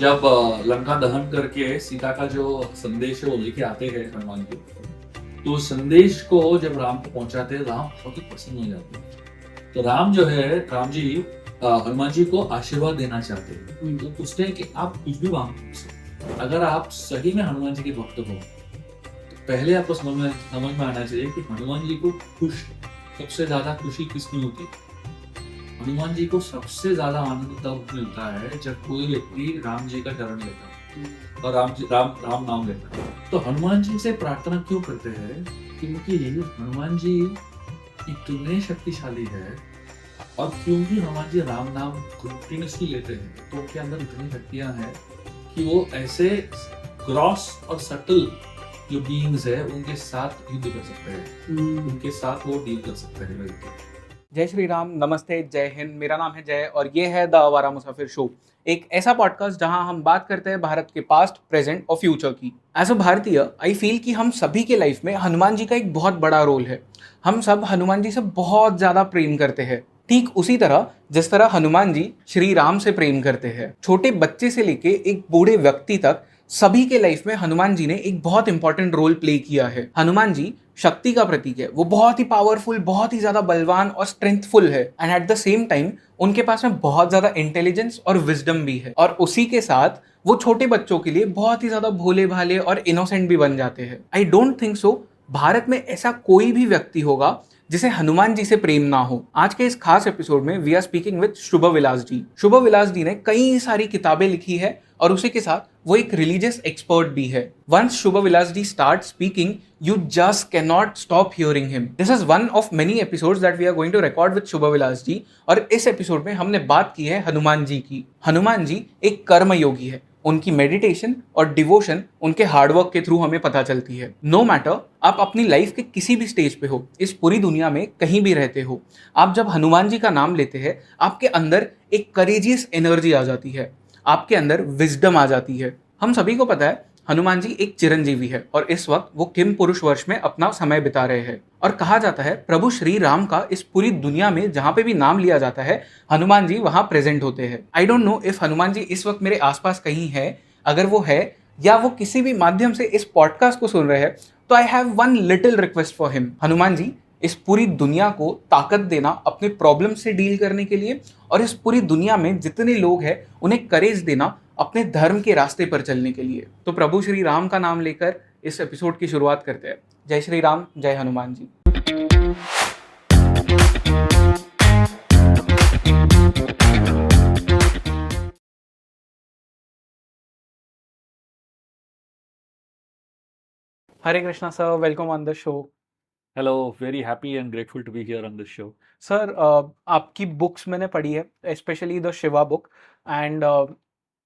जब लंका दहन करके सीता का जो संदेश है वो लेके आते हैं हनुमान जी, तो उस संदेश को जब राम को पहुंचाते हैं, राम बहुत ही प्रसन्न हो जाते हैं। तो राम जी हनुमान जी को आशीर्वाद देना चाहते हैं। तो पूछते हैं कि आप कुछ भी मांग सकते हैं। अगर आप सही में हनुमान जी के भक्त हो, तो पहले आपको समझ में आना चाहिए कि हनुमान जी को सबसे ज्यादा खुशी किसमें होती है। हनुमान जी को सबसे ज्यादा आनंद तब मिलता है जब कोई व्यक्ति राम जी का शरण लेता है और राम नाम लेता है। तो हनुमान जी से प्रार्थना क्यों करते हैं? क्योंकि हनुमान जी इतने शक्तिशाली है, और क्योंकि हनुमान जी राम नाम कंटिन्यूसली लेते हैं, तो उनके अंदर इतनी शक्तियां हैं कि वो ऐसे ग्रॉस और सटल जो बीइंग्स है उनके साथ युद्ध कर सकते हैं, उनके साथ वो डील कर सकते हैं मिलकर। जय श्री राम, नमस्ते, जय हिंद। मेरा नाम है जय और ये है द आवारा मुसाफिर शो, एक ऐसा पॉडकास्ट जहां हम बात करते हैं भारत के पास्ट, प्रेजेंट और फ्यूचर की। एज अ भारतीय आई फील कि हम सभी के लाइफ में हनुमान जी का एक बहुत बड़ा रोल है। हम सब हनुमान जी से बहुत ज़्यादा प्रेम करते हैं, ठीक उसी तरह जिस तरह हनुमान जी श्री राम से प्रेम करते हैं। छोटे बच्चे से लेके एक बूढ़े व्यक्ति तक सभी के लाइफ में हनुमान जी ने एक बहुत इंपॉर्टेंट रोल प्ले किया है। हनुमान जी शक्ति का प्रतीक है। वो बहुत ही पावरफुल, बहुत ही ज्यादा बलवान और स्ट्रेंथफुल है, and at the same time उनके पास में बहुत ज्यादा इंटेलिजेंस और विजडम भी है। और उसी के साथ वो छोटे बच्चों के लिए बहुत ही ज्यादा भोले भाले और इनोसेंट भी बन जाते हैं। I don't think so Bharat में ऐसा कोई भी व्यक्ति होगा जिसे हनुमान जी से प्रेम ना हो। आज के इस खास एपिसोड में वी आर स्पीकिंग विद शुभ विलास जी। शुभ विलास जी ने कई सारी किताबें लिखी है और उसी के साथ वो एक रिलीजियस एक्सपर्ट भी है। Once Shubh Vilas ji start speaking, you just cannot stop hearing him. This is one of many episodes that we are going to record with शुभ विलास जी। और इस एपिसोड में हमने बात की है हनुमान जी की। हनुमान जी एक कर्म योगी है। उनकी मेडिटेशन और डिवोशन उनके हार्डवर्क के थ्रू हमें पता चलती है। नो मैटर आप अपनी लाइफ के किसी भी स्टेज पे हो, इस पूरी दुनिया में कहीं भी रहते हो, आप जब हनुमान जी का नाम लेते हैं, आपके अंदर एक करेजियस एनर्जी आ जाती है, आपके अंदर विजडम आ जाती है। हम सभी को पता है हनुमान जी एक चिरंजीवी है और इस वक्त वो किम पुरुष वर्ष में अपना समय बिता रहे हैं। और कहा जाता है प्रभु श्री राम का इस पूरी दुनिया में जहां पे भी नाम लिया जाता है, हनुमान जी वहां प्रेजेंट होते हैं। I don't know if Hanuman ji इस वक्त मेरे आसपास कहीं है। अगर वो है या वो किसी भी माध्यम से इस पॉडकास्ट को सुन रहे हैं, तो I have one little request for him. Hanuman ji, इस पूरी दुनिया को ताकत देना अपने प्रॉब्लम से डील करने के लिए, और इस पूरी दुनिया में जितने लोग हैं उन्हें करेज देना अपने धर्म के रास्ते पर चलने के लिए। तो प्रभु श्री राम का नाम लेकर इस एपिसोड की शुरुआत करते हैं। जय श्री राम, जय Hanuman ji. Hare Krishna sir, welcome on the show. Hello, very happy and grateful to be here on this show. Sir, आपकी बुक्स मैंने पढ़ी है, specially the Shiva book, and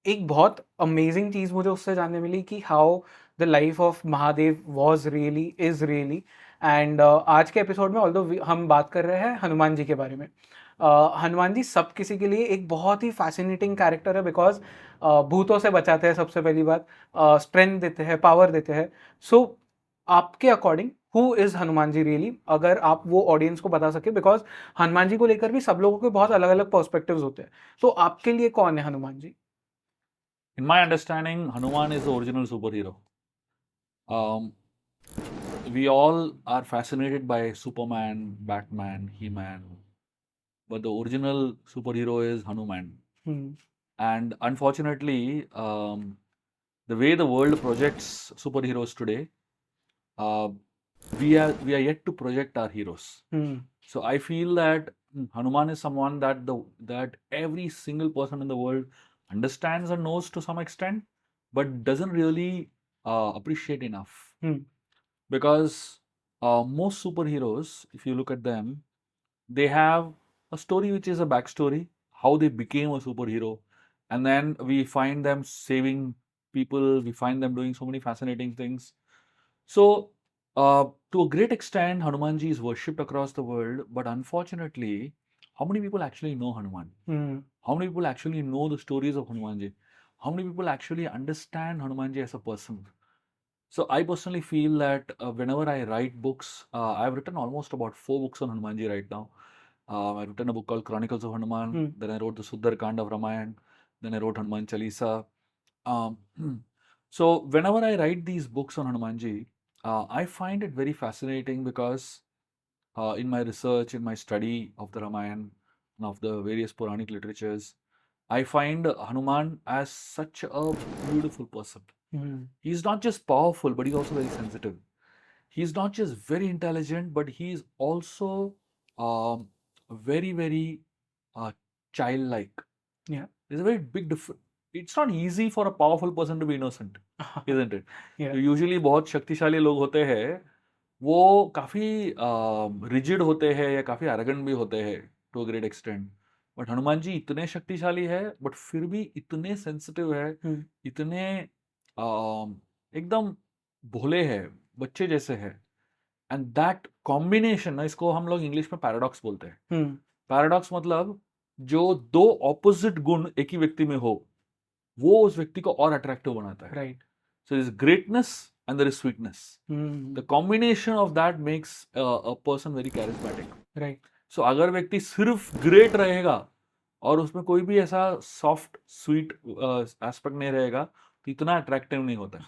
एक बहुत अमेजिंग चीज़ मुझे उससे जानने मिली कि how the life of Mahadev was really is really. And आज के एपिसोड में ऑल्दो हम बात कर रहे हैं हनुमान जी के बारे में। हनुमान जी सब किसी के लिए एक बहुत ही फैसिनेटिंग कैरेक्टर है, बिकॉज भूतों से बचाते हैं, सबसे पहली बात, स्ट्रेंथ देते हैं, पावर देते हैं। सो आपके according who is Hanuman ji really, अगर आप वो ऑडियंस को बता सके, बिकॉज हनुमान जी को लेकर भी सब लोगों के बहुत अलग अलग पर्सपेक्टिव्स होते हैं। तो आपके लिए कौन है हनुमान जी? In my understanding, Hanuman is the original superhero. Um, we all are fascinated by Superman, Batman, He-Man, but the original superhero is Hanuman. Hmm. And unfortunately, the way the world projects superheroes today, uh, we are yet to project our heroes. Hmm. So I feel that Hanuman is someone that every single person in the world understands and knows to some extent, but doesn't really appreciate enough. Hmm. Because most superheroes, if you look at them, they have a story which is a backstory, how they became a superhero, and then we find them saving people, we find them doing so many fascinating things. So, to a great extent, Hanumanji is worshipped across the world, but unfortunately, how many people actually know Hanuman? Hmm. How many people actually know the stories of Hanumanji? How many people actually understand Hanumanji as a person? So I personally feel that whenever I write books, I've written almost about 4 books on Hanumanji right now. I've written a book called Chronicles of Hanuman. Hmm. Then I wrote the Suddar Kand of Ramayan. Then I wrote Hanuman Chalisa. Um, so whenever I write these books on Hanumanji, I find it very fascinating because in my research, in my study of the Ramayana and of the various Puranic literatures, I find Hanuman as such a beautiful person. Hmm. He's not just powerful, but he's also very sensitive. He's not just very intelligent, but he's also um, very, very childlike. Yeah. There's a very big difference. It's not easy for a powerful person to be innocent, isn't it? Yeah. Usually बहुत शक्तिशाली लोग होते हैं, वो काफी rigid होते हैं या काफी अरेगेंट भी होते हैं to a great extent. But Hanuman ji इतने शक्तिशाली है, बट फिर भी इतने सेंसिटिव है, Hmm. इतने एकदम भोले हैं, बच्चे जैसे है. एंड दैट कॉम्बिनेशन, इसको हम लोग इंग्लिश में पैराडॉक्स बोलते हैं. Hmm. पैराडॉक्स मतलब जो दो ऑपोजिट गुण एक ही व्यक्ति में हो, वो उस व्यक्ति को और अट्रैक्टिव बनाता है. Right. So is greatness and there is sweetness. Hmm. The combination of that makes a person very charismatic. Right. So अगर व्यक्ति सिर्फ ग्रेट रहेगा और उसमें कोई भी ऐसा सॉफ्ट स्वीट एस्पेक्ट नहीं रहेगा, तो इतना अट्रैक्टिव नहीं होता है.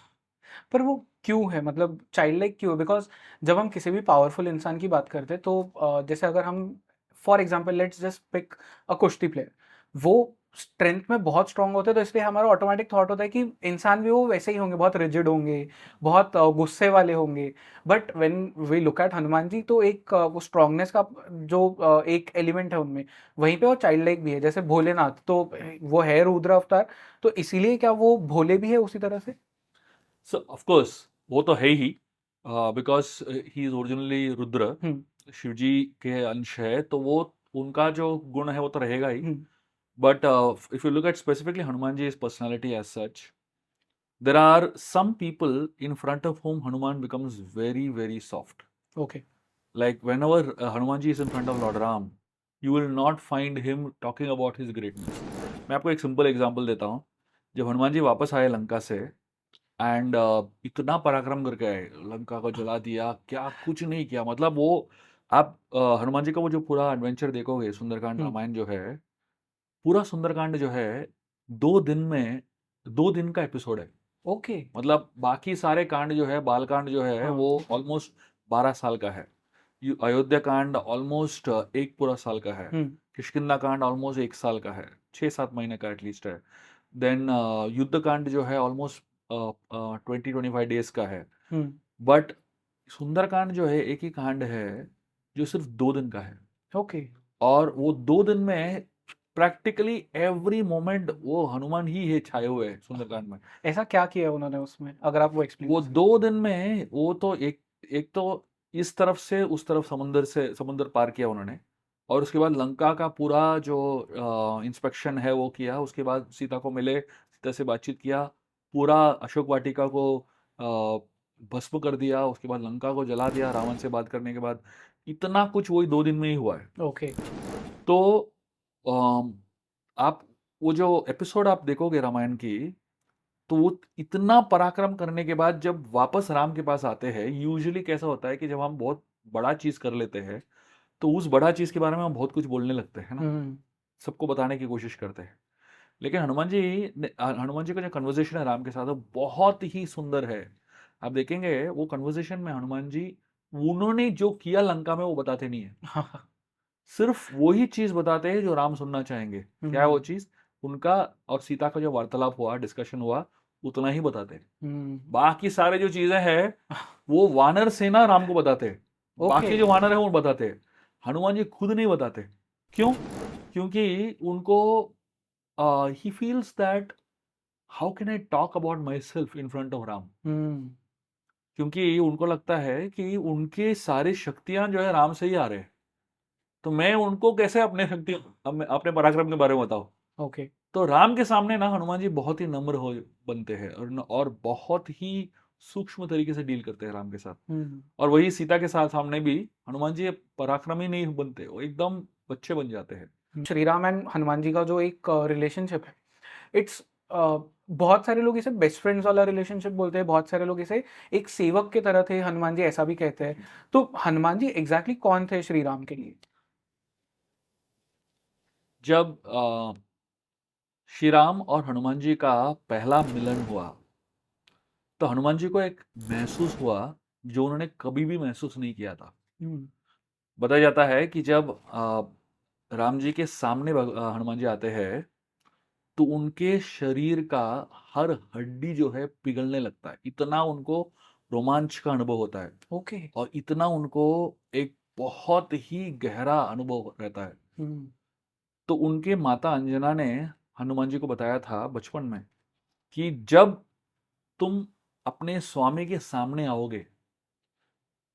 पर वो क्यों है, मतलब चाइल्ड लाइक क्यों है? बिकॉज जब हम किसी भी पावरफुल इंसान की बात करते हैं तो जैसे अगर हम for example let's just pick a kushti player, वो स्ट्रेंथ में बहुत स्ट्रांग होते हैं, तो इसलिए हमारा ऑटोमेटिक थॉट होता है कि इंसान भी वो वैसे ही होंगे, बहुत रिजिड होंगे, बहुत गुस्से वाले होंगे. But when we look at Hanuman ji, तो एक वो स्ट्रांगनेस का जो एक एलिमेंट है उनमें, वहीं पे वो चाइल्ड लाइक भी है. जैसे भोलेनाथ, तो वो है रुद्र अवतार, तो इसीलिए क्या वो भोले भी है उसी तरह से? सो ऑफ कोर्स वो तो है ही, because he is originally Rudra. Hmm. Shiv ji के अंश है, तो वो उनका जो गुण है वो तो रहेगा ही. हम्म. But if you look at specifically Hanumanji's personality as such, there are some people in front of whom Hanuman becomes very, very soft. Okay. Like whenever Hanumanji is in front of Lord Ram, you will not find him talking about his greatness. मैं आपको एक simple example देता हूँ. जब हनुमान जी वापस आए लंका से, and इतना पराक्रम करके आए, लंका को जला दिया, क्या कुछ नहीं किया. मतलब वो आप हनुमान जी का वो जो पूरा एडवेंचर देखोगे, सुंदरकांड हम्म. रामायण जो है, पूरा सुंदरकांड जो है 2 दिन में, 2 दिन का एपिसोड है. ओके. मतलब बाकी सारे कांड जो है, बालकांड जो है, हाँ. वो ऑलमोस्ट 12 साल का है. अयोध्या कांड ऑलमोस्ट एक पूरा साल का है. हम्म. किष्किंधा कांड ऑलमोस्ट 1 साल का है, 6-7 महीने का एटलीस्ट है. देन युद्ध कांड जो है ऑलमोस्ट 20-25 डेज का है. हम्म. बट सुंदरकांड जो है एक ही कांड है जो सिर्फ 2 दिन का है. ओके. और वो 2 दिन में प्रैक्टिकली एवरी मोमेंट वो हनुमान ही है छाए हुए हैं सुंदरकांड में. ऐसा क्या किया उन्होंने उसमें, अगर आप वो एक्सप्लेन वो कर 2 दिन में वो तो एक तो इस तरफ से उस तरफ समंदर पार किया उन्होंने. और उसके बाद लंका का पूरा जो इंस्पेक्शन है वो किया. उसके बाद सीता को मिले, सीता से बातचीत किया, पूरा अशोक वाटिका को भस्म कर दिया. उसके बाद लंका को जला दिया रावण से बात करने के बाद. इतना कुछ वही 2 दिन में ही हुआ है. ओके. तो अम, आप वो जो एपिसोड आप देखोगे रामायण की, तो वो इतना पराक्रम करने के बाद जब वापस राम के पास आते हैं, यूजुअली कैसा होता है कि जब हम बहुत बड़ा चीज कर लेते हैं, तो उस बड़ा चीज के बारे में हम बहुत कुछ बोलने लगते हैं ना, हम्म. सबको बताने की कोशिश करते हैं. लेकिन हनुमान जी का जो कन्वर्सेशन है राम के साथ, वो बहुत ही सुंदर है. आप देखेंगे वो कन्वर्सेशन में हनुमान जी, उन्होंने जो किया लंका में वो बताते नहीं है. हाँ. सिर्फ वही चीज बताते हैं जो राम सुनना चाहेंगे. क्या है वो हम्म. चीज? उनका और सीता का जो वार्तालाप हुआ, डिस्कशन हुआ, उतना ही बताते हैं. हम्म. बाकी सारे जो चीजें हैं वो वानर सेना राम को बताते हैं. ओके. बाकी जो वानर है वो बताते हैं. हनुमान जी खुद नहीं बताते. क्यों? क्योंकि उनको ही feels that how can I talk about myself in front of Ram. Hmm. क्योंकि उनको लगता है कि उनके सारी शक्तियां जो है राम से ही आ रहे हैं, तो मैं उनको कैसे अपने शक्ति अपने पराक्रम के बारे में बताऊं. ओके. तो राम के सामने ना हनुमान जी बहुत ही नम्र हो बनते हैं, और बहुत ही सूक्ष्म तरीके से डील करते हैं राम के साथ. हम्म. और वही सीता के साथ सामने भी हनुमान जी पराक्रमी नहीं बनते, वो एकदम बच्चे बन जाते हैं. श्री राम एंड हनुमान जी का जो एक रिलेशनशिप है, इट्स बहुत सारे लोग इसे बेस्ट फ्रेंड्स वाला रिलेशनशिप बोलते हैं, बहुत सारे लोग इसे एक सेवक की तरह थे हनुमान जी, ऐसा भी कहते हैं. तो हनुमान जी एग्जैक्टली कौन थे श्री राम के लिए? जब श्री राम और हनुमान जी का पहला मिलन हुआ तो हनुमान जी को एक महसूस हुआ जो उन्होंने कभी भी महसूस नहीं किया था। हम्म, बताया जाता है कि जब राम जी के सामने हनुमान जी आते हैं तो उनके शरीर का हर हड्डी जो है पिघलने लगता है, इतना उनको रोमांच का अनुभव होता है ओके। और इतना उनको एक बहुत ही गहरा अनुभव रहता है। हम्म, तो उनके माता अंजना ने हनुमान जी को बताया था बचपन में कि जब तुम अपने स्वामी के सामने आओगे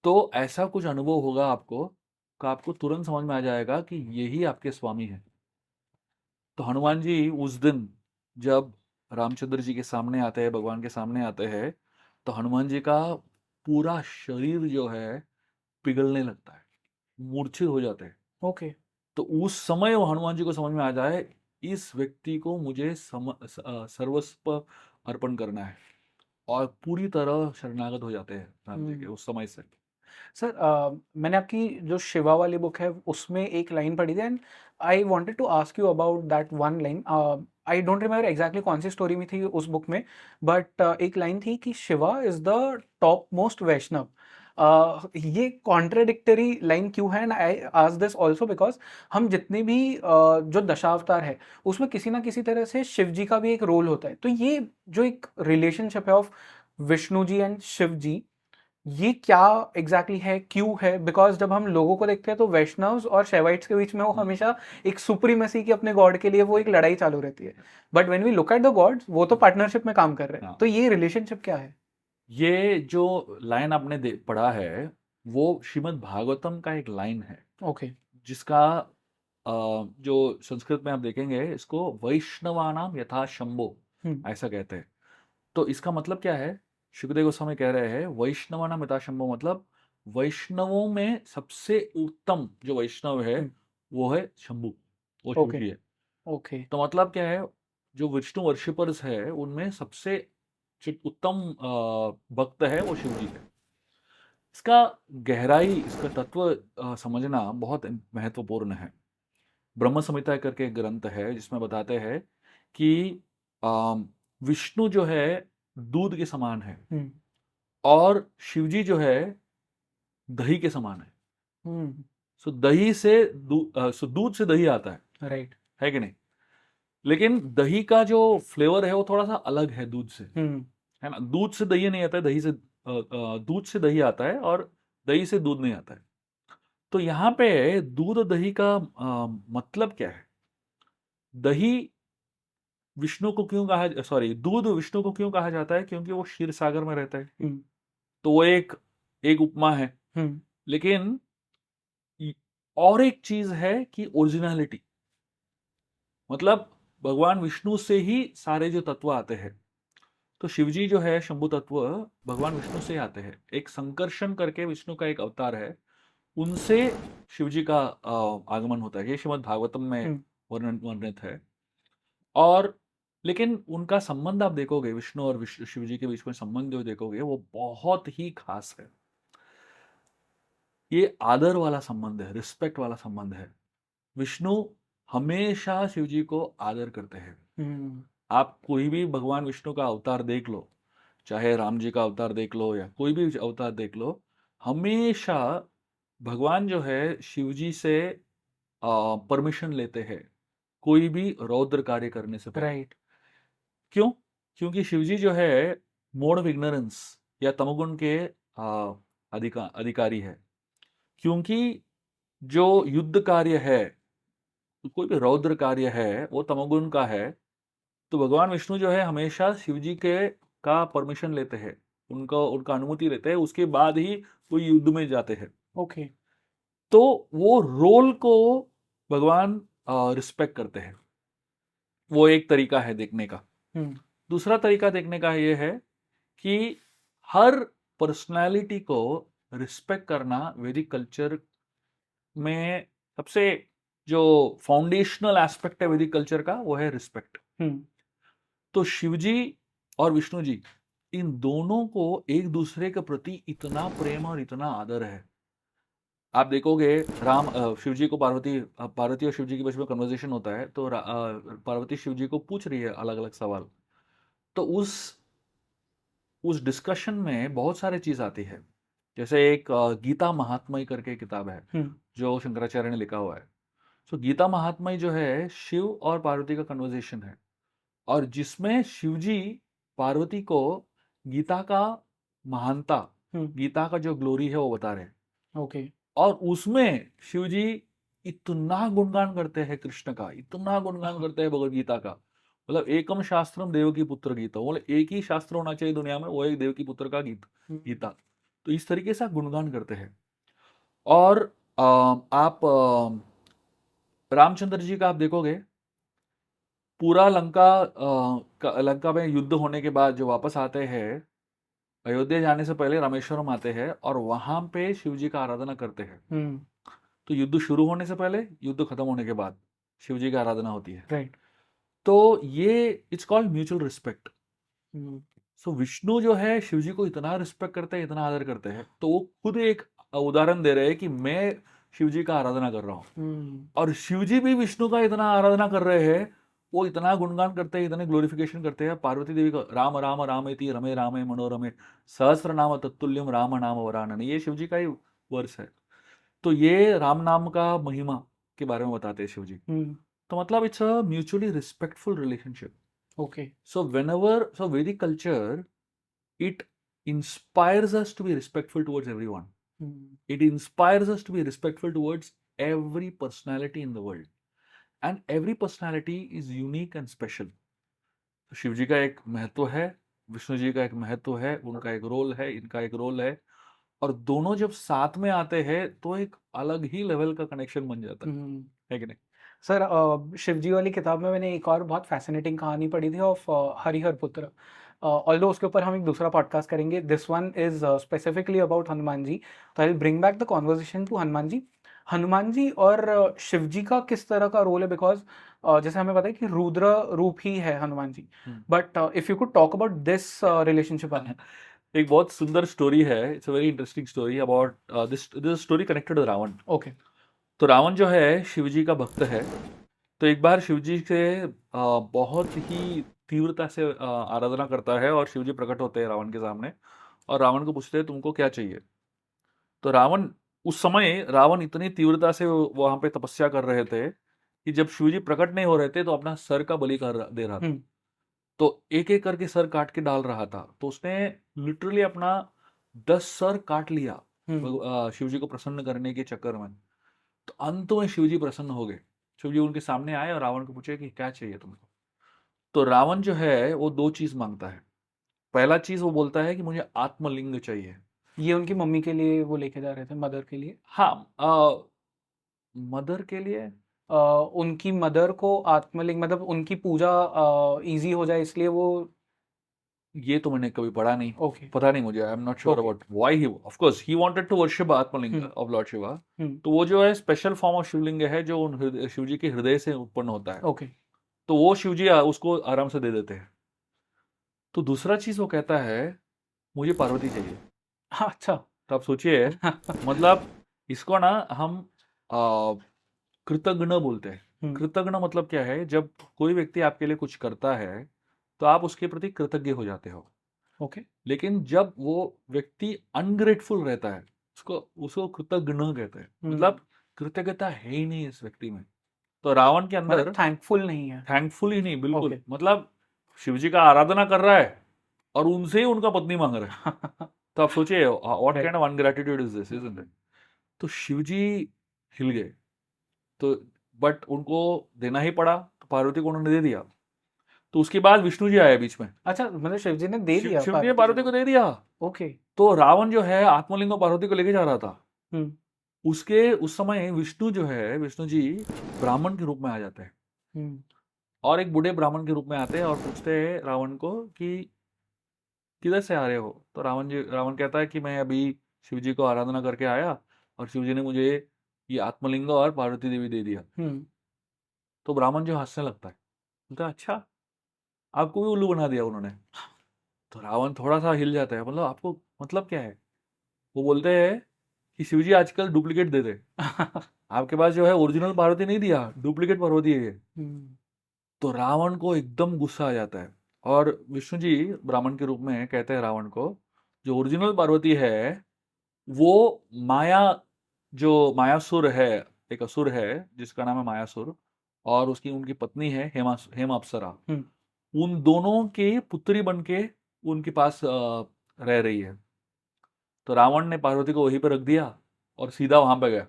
तो ऐसा कुछ अनुभव होगा आपको कि आपको तुरंत समझ में आ जाएगा कि यही आपके स्वामी हैं। तो हनुमान जी उस दिन जब रामचंद्र जी के सामने आते हैं, भगवान के सामने आते हैं, तो हनुमान जी का पूरा शरीर जो है पिघलने लगता है, मूर्छित हो जाते हैं। ओके। तो उस समय वो हनुमान जी को समझ में आ जाए इस व्यक्ति को मुझे सर्वस्व अर्पण करना है और पूरी तरह शरणागत हो जाते हैं राम जी के उस समय से। सर मैंने आपकी जो शिवा वाली बुक है उसमें एक लाइन पढ़ी थी and I wanted to ask you about that one line. I don't remember exactly कौन सी स्टोरी में थी उस बुक में, बट एक लाइन थी कि Shiva is the topmost Vaishnav. ये कॉन्ट्रडिक्टरी लाइन क्यों है? And I ask this also because हम जितने भी जो दशावतार है उसमें किसी ना किसी तरह से शिव जी का भी एक रोल होता है। तो ये जो एक रिलेशनशिप है ऑफ विष्णु जी एंड शिव जी, ये क्या एग्जैक्टली है, क्यों है? बिकॉज जब हम लोगों को देखते हैं तो वैष्णव्स और शैवाइट्स के बीच में वो हमेशा एक सुप्रीमेसी की अपने गॉड के लिए वो एक लड़ाई चालू रहती है। But when we look at the gods वो तो पार्टनरशिप में काम कर रहे हैं। हाँ, तो ये रिलेशनशिप क्या है? ये जो लाइन आपने पढ़ा है वो श्रीमद् भागवतम का एक लाइन है ओके। जिसका जो संस्कृत में आप देखेंगे इसको वैष्णवानाम यथा शंभो हम्म। ऐसा कहते हैं। तो इसका मतलब क्या है? शुकदेव गोस्वामी कह रहे हैं वैष्णवानाम यथा शंभो मतलब वैष्णवों में सबसे उत्तम जो वैष्णव है हम्म। वो है शंभु, वो शिव ओके। जी है। ओके। तो मतलब क्या है, जो विष्णु वर्शिपर्स है उनमें सबसे जो उत्तम भक्त है वो शिव जी है। इसका गहराई, इसका तत्व समझना बहुत महत्वपूर्ण है। ब्रह्म संहिता करके एक ग्रंथ है जिसमें बताते हैं कि विष्णु जो है दूध के समान है हम्म। और शिवजी जो है दही के समान है। हम्म। सो सो दूध से दही आता राइट। है कि नहीं? लेकिन दही का जो फ्लेवर है वो थोड़ा सा अलग है दूध से, हम्म। है ना? दूध से दही नहीं आता है, दूध से दही आता है और दही से दूध नहीं आता है। तो यहाँ पे दूध और दही का मतलब क्या है? दही विष्णु को क्यों कहा, सॉरी, दूध विष्णु को क्यों कहा जाता है? क्योंकि वो क्षीर सागर में रहता है। हम्म। तो वो एक एक उपमा है। हम्म। लेकिन इ- और एक चीज है कि ओरिजिनलिटी, मतलब भगवान विष्णु से ही सारे जो तत्व आते हैं। तो शिवजी जो है शंभु तत्व भगवान विष्णु से आते हैं। एक संकर्षण करके विष्णु का एक अवतार है, उनसे शिवजी का आगमन होता है। ये श्रीमद् भागवतम में हम्म। वर्णित है। और लेकिन उनका संबंध आप देखोगे, विष्णु और शिवजी के बीच में संबंध जो देखोगे वो बहुत ही खास है। ये आदर वाला संबंध है, रिस्पेक्ट वाला संबंध है। विष्णु हमेशा शिवजी को आदर करते हैं। हम्म। आप कोई भी भगवान विष्णु का अवतार देख लो, चाहे राम जी का अवतार देख लो या कोई भी अवतार देख लो, हमेशा भगवान जो है शिवजी से परमिशन लेते हैं कोई भी रौद्र कार्य करने से पहले। राइट। क्यों? क्योंकि शिवजी जो है मोड ऑफ इग्नोरेंस या तमोगुण के अधिकारी है। क्योंकि जो युद्ध कार्य है, कोई भी रौद्र कार्य है वो तमोगुण का है। तो भगवान विष्णु जो है हमेशा शिवजी के का परमिशन लेते हैं, उनका उनका अनुमति लेते हैं, उसके बाद ही वो युद्ध में जाते हैं। ओके। तो वो रोल को भगवान रिस्पेक्ट करते हैं। वो एक तरीका है देखने का। हम्म। दूसरा तरीका देखने का ये है कि हर पर्सनालिटी को रिस्पेक्ट करना वैदिक कल्चर में सबसे जो फाउंडेशनल एस्पेक्ट है वैदिक कल्चर का वो है रिस्पेक्ट। हम्म। तो शिवजी और विष्णु जी, इन दोनों को एक दूसरे के प्रति इतना प्रेम और इतना आदर है आप देखोगे शिव जी को पार्वती और शिव जी के बीच में कन्वर्सेशन होता है, तो पार्वती शिव जी को पूछ रही है अलग अलग सवाल। तो उस डिस्कशन में बहुत सारी चीज आती है। जैसे एक गीता महात्म्य करके किताब है हम्म जो शंकराचार्य ने लिखा हुआ है। सो गीता महात्म्य जो है शिव और पार्वती का कन्वर्सेशन है, और जिसमें शिव जी पार्वती को गीता का महानता, हम्म गीता का जो ग्लोरी है वो बता रहे हैं। ओके और उसमें शिव जी इतना गुणगान करते हैं कृष्ण का, इतना गुणगान करते हैं भगवत गीता का। मतलब एकम शास्त्रम देवकी पुत्र गीता, मतलब एक ही शास्त्र होना चाहिए दुनिया में, वो एक देवकी पुत्र का गीता। तो इस तरीके से आप गुणगान करते हैं। और आप रामचंद्र जी का आप देखोगे, पूरा लंका में युद्ध होने के बाद जो वापस आते हैं, अयोध्या जाने से पहले रामेश्वरम आते हैं और वहां पे शिव जी का आराधना करते हैं। हम्म तो युद्ध शुरू होने से पहले, युद्ध खत्म होने के बाद शिव जी की आराधना होती है। राइट तो ये इट्स कॉल्ड म्यूचुअल रिस्पेक्ट। सो विष्णु जो है शिव जी को इतना रिस्पेक्ट करते हैं, इतना आदर करते हैं, तो वो खुद एक उदाहरण दे रहे हैं कि मैं शिव जी का आराधना कर रहा हूँ। और शिव जी भी विष्णु का इतना आराधना कर रहे हैं, वो इतना गुणगान करते हैं, इतने ग्लोरिफिकेशन करते हैं। पार्वती देवी का राम राम रामेति रमे रामे मनोरमे सहस्र नाम तत्तुल्यम राम नाम वरानन, ये शिव जी का ही वर्ष है। तो ये राम नाम का महिमा के बारे में बताते हैं शिव जी। तो मतलब it's a mutually respectful relationship. Okay So Vedic culture, it inspires us to be respectful towards everyone. It inspires us to be respectful towards every personality in the world. And every personality is unique and special. तो शिव जी का एक महत्व है, विष्णु जी का एक महत्व है, उनका एक रोल है, इनका एक रोल है। और दोनों जब साथ में आते हैं तो एक अलग ही लेवल का कनेक्शन बन जाता है कि नहीं? सर शिवजी वाली किताब में मैंने एक और बहुत फैसिनेटिंग कहानी पढ़ी थी ऑफ हरिहर पुत्र। ऑल्दो उसके ऊपर हम एक दूसरा पॉडकास्ट करेंगे, this one is specifically about Hanuman ji. तो I will bring back the conversation to Hanuman ji. Hanuman ji और शिव जी का किस तरह का रोल है, बिकॉज जैसे हमें पता है कि रुद्र रूप ही है Hanuman ji, but if you could talk about this relationship. एक बहुत सुंदर स्टोरी है, it's a very interesting story about this story connected to Ravan. Okay तो रावण जो है शिव जी का भक्त है। तो एक बार शिव जी से बहुत ही तीव्रता से आराधना करता है, और शिव जी प्रकट होते हैं रावण के सामने, और रावण को पूछते हैं तुमको क्या चाहिए। तो उस समय रावण इतनी तीव्रता से वहां पे तपस्या कर रहे थे कि जब शिव जी प्रकट नहीं हो रहे थे तो अपना सर का बलि दे रहा था। तो एक एक करके सर काट के डाल रहा था। तो उसने लिटरली अपना 10 सर काट लिया शिव जी को प्रसन्न करने के चक्कर में। तो अंत में शिव जी प्रसन्न हो गए। शिव जी उनके सामने आए और रावण को पूछे कि क्या चाहिए तुमको। तो रावण जो है वो दो चीज मांगता है। पहला चीज वो बोलता है कि मुझे आत्मलिंग चाहिए। ये उनकी मम्मी के लिए वो लेके जा रहे थे, मदर के लिए। हाँ, मदर के लिए। उनकी मदर को आत्मलिंग मतलब उनकी पूजा इजी हो जाए इसलिए वो। ये तो मैंने कभी पढ़ा नहीं, ओके पता नहीं मुझे। I am not sure okay about why he, of course he wanted to worship Atmalinga of lord Shiva. तो वो जो है स्पेशल फॉर्म ऑफ शिवलिंग है जो शिव जी के हृदय से उत्पन्न होता है। ओके तो वो शिव जी उसको आराम से दे देते हैं। तो दूसरा चीज वो कहता है मुझे पार्वती चाहिए। हाँ अच्छा तो आप सोचिए, मतलब इसको ना हम आ, कृतज्ञ बोलते हैं। कृतज्ञ मतलब क्या है, जब कोई व्यक्ति आपके लिए कुछ करता है तो आप उसके प्रति कृतज्ञ हो जाते हो। ओके लेकिन जब वो व्यक्ति अनग्रेटफुल रहता है, उसको उसको कृतज्ञ कहते हैं। मतलब कृतज्ञता है ही नहीं इस व्यक्ति में। तो रावण के अंदर मतलब थैंकफुल नहीं है। थैंकफुल ही नहीं, बिल्कुल। Okay. मतलब शिव जी का आराधना कर रहा है और उनसे ही उनका पत्नी मांग रहा है। तो आप सोचिए what kind of ungratitude is this, isn't it? तो शिव जी हिल गए। तो बट उनको देना ही पड़ा, तो पार्वती को उन्होंने दे दिया। तो उसके बाद विष्णु जी आए बीच में। अच्छा मतलब शिव जी ने दे दिया शिव जी ने पार्वती को दे दिया। ओके तो रावण जो है आत्मलिंग को पार्वती को लेके जा रहा था। उस समय विष्णु जो है, विष्णु जी ब्राह्मण के रूप में आ जाते हैं, और एक बूढ़े ब्राह्मण के रूप में आते हैं और पूछते हैं रावण को कि किधर से आ रहे हो। तो रावण कहता है कि मैं अभी शिव जी को आराधना करके आया और शिव जी ने मुझे ये आत्मलिंग और पार्वती देवी दे दिया। तो ब्राह्मण जो हंसने लगता है, बोलता है अच्छा, आपको भी उल्लू बना दिया उन्होंने। तो रावण थोड़ा सा हिल जाता है, मतलब आपको मतलब क्या है। वो बोलते हैं कि शिवजी आजकल डुप्लीकेट दे दे, आपके पास जो है ओरिजिनल पार्वती नहीं दिया, डुप्लीकेट पार्वती है ये। तो रावण को एकदम गुस्सा आ जाता है, और विष्णु जी ब्राह्मण के रूप में कहते हैं रावण को, जो ओरिजिनल पार्वती है वो माया, जो मायासुर है, एक असुर है जिसका नाम है मायासुर, और उसकी उनकी पत्नी है हेम अप्सरा, उन दोनों के पुत्री बन के उनके पास रह रही है। तो रावण ने पार्वती को वहीं पर रख दिया और सीधा वहां पे गया।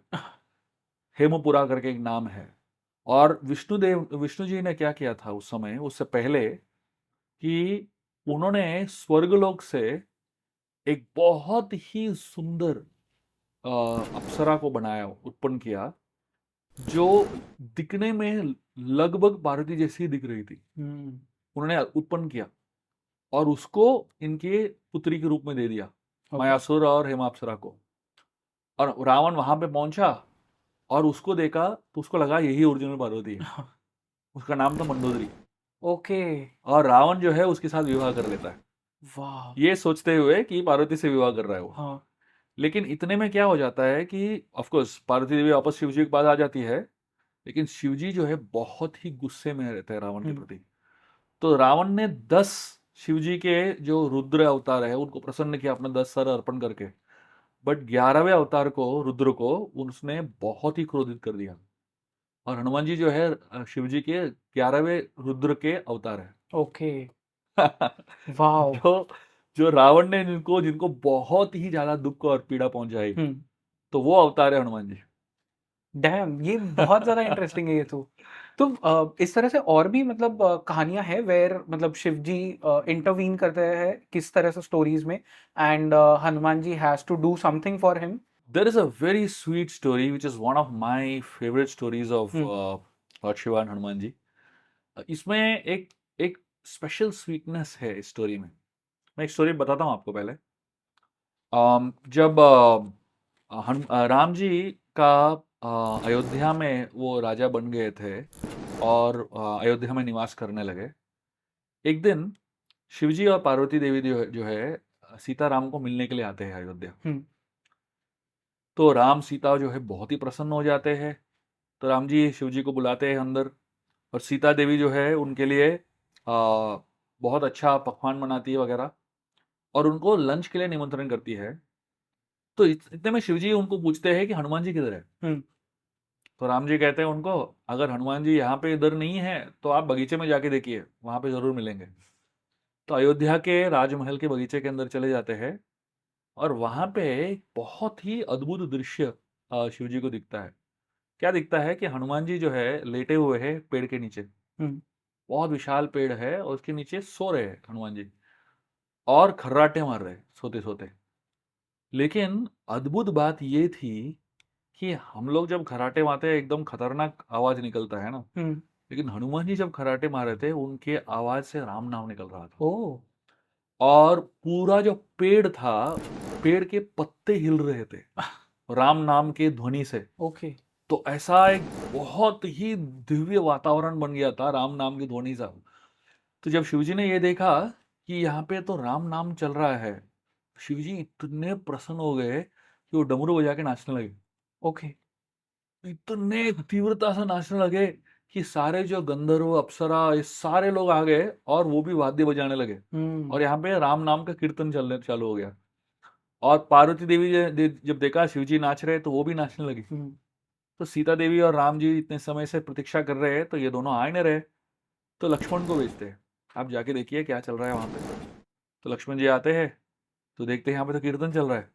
हेमपुरा करके एक नाम है। और विष्णु जी ने क्या किया था उस समय, उससे पहले, कि उन्होंने स्वर्गलोक से एक बहुत ही सुंदर अप्सरा को बनाया, उत्पन्न किया, जो दिखने में लगभग पार्वती जैसी दिख रही थी। उन्होंने उत्पन्न किया और उसको इनके पुत्री के रूप में दे दिया, मायासुर और हेमाप्सरा को। और रावण वहां पे पहुंचा और उसको देखा तो उसको लगा यही ओरिजिनल पार्वती है। उसका नाम था मंडोदरी। ओके। और रावण जो है उसके साथ विवाह कर लेता है, वाह। ये सोचते हुए कि पार्वती से विवाह कर रहा है वो। हाँ। लेकिन इतने में क्या हो जाता है कि ऑफ कोर्स पार्वती देवी वापस शिवजी के पास आ जाती है, लेकिन शिवजी जो है बहुत ही गुस्से में रहते हैं रावण के प्रति। तो रावण ने 10 शिवजी के जो रुद्र अवतार है उनको प्रसन्न किया अपना 10 सर अर्पण करके, बट 11वें अवतार को, रुद्र को, उसने बहुत ही क्रोधित कर दिया। और हनुमान जी जो है शिवजी के 11वें रुद्र के अवतार है। ओके। वाओ। जो जो रावण ने जिनको जिनको बहुत ही ज्यादा दुख और पीड़ा पहुंचाई, तो वो अवतार है हनुमान जी। डैम, ये बहुत ज्यादा इंटरेस्टिंग है ये तो इस तरह से और भी मतलब कहानियां हैं वेयर मतलब शिव जी इंटरवीन करते हैं किस तरह से स्टोरीज में, and Hanuman ji has to do something for him. There is a very sweet story which is one of my favorite stories of Lord Shiva and Hanuman ji. इसमें एक एक स्पेशल स्वीटनेस है इस स्टोरी में। मैं एक स्टोरी बताता हूँ आपको पहले। जब राम जी का अयोध्या में वो राजा बन गए थे और अयोध्या में निवास करने लगे, एक दिन शिवजी और पार्वती देवी जो है सीताराम को मिलने के लिए आते हैं अयोध्या। तो राम सीता जो है बहुत ही प्रसन्न हो जाते हैं। तो राम जी शिव जी को बुलाते हैं अंदर, और सीता देवी जो है उनके लिए बहुत अच्छा पकवान बनाती है वगैरह, और उनको लंच के लिए निमंत्रण करती है। तो इतने में शिव जी उनको पूछते हैं कि हनुमान जी किधर है। तो राम जी कहते हैं उनको, अगर हनुमान जी यहाँ पे इधर नहीं है तो आप बगीचे में जाके देखिए, वहां पे जरूर मिलेंगे। तो अयोध्या के राजमहल के बगीचे के अंदर चले जाते हैं, और वहां पे एक बहुत ही अद्भुत दृश्य शिव जी को दिखता है। क्या दिखता है कि हनुमान जी जो है लेटे हुए हैं पेड़ के नीचे। बहुत विशाल पेड़ है और उसके नीचे सो रहे हैं हनुमान जी, और खर्राटे मार रहे हैं सोते सोते। लेकिन अद्भुत बात ये थी कि हम लोग जब खर्राटे मारते हैं एकदम खतरनाक आवाज निकलता है ना, लेकिन हनुमान जी जब खर्राटे मार रहे थे उनके आवाज से राम नाम निकल रहा था। ओ। और पूरा जो पेड़ था, पेड़ के पत्ते हिल रहे थे राम नाम के ध्वनि से। ओके। तो ऐसा एक बहुत ही दिव्य वातावरण बन गया था राम नाम की ध्वनि से। तो जब शिवजी ने ये देखा कि यहाँ पे तो राम नाम चल रहा है, शिवजी इतने प्रसन्न हो गए कि वो डमरू बजा के नाचने लगे। ओके। इतने तीव्रता से नाचने लगे कि सारे जो गंधर्व अप्सरा ये सारे लोग आ गए और वो भी वाद्य बजाने लगे, और यहाँ पे राम नाम का कीर्तन चलने चालू हो गया। और पार्वती देवी जब देखा शिवजी नाच रहे तो वो भी नाचने लगी। तो सीता देवी और राम जी इतने समय से प्रतीक्षा कर रहे हैं, तो ये दोनों आ ही नहीं रहे। तो लक्ष्मण को भेजते हैं, आप जाके देखिए क्या चल रहा है वहां पे। तो लक्ष्मण जी आते हैं तो देखते हैं यहाँ पे तो कीर्तन चल रहा है,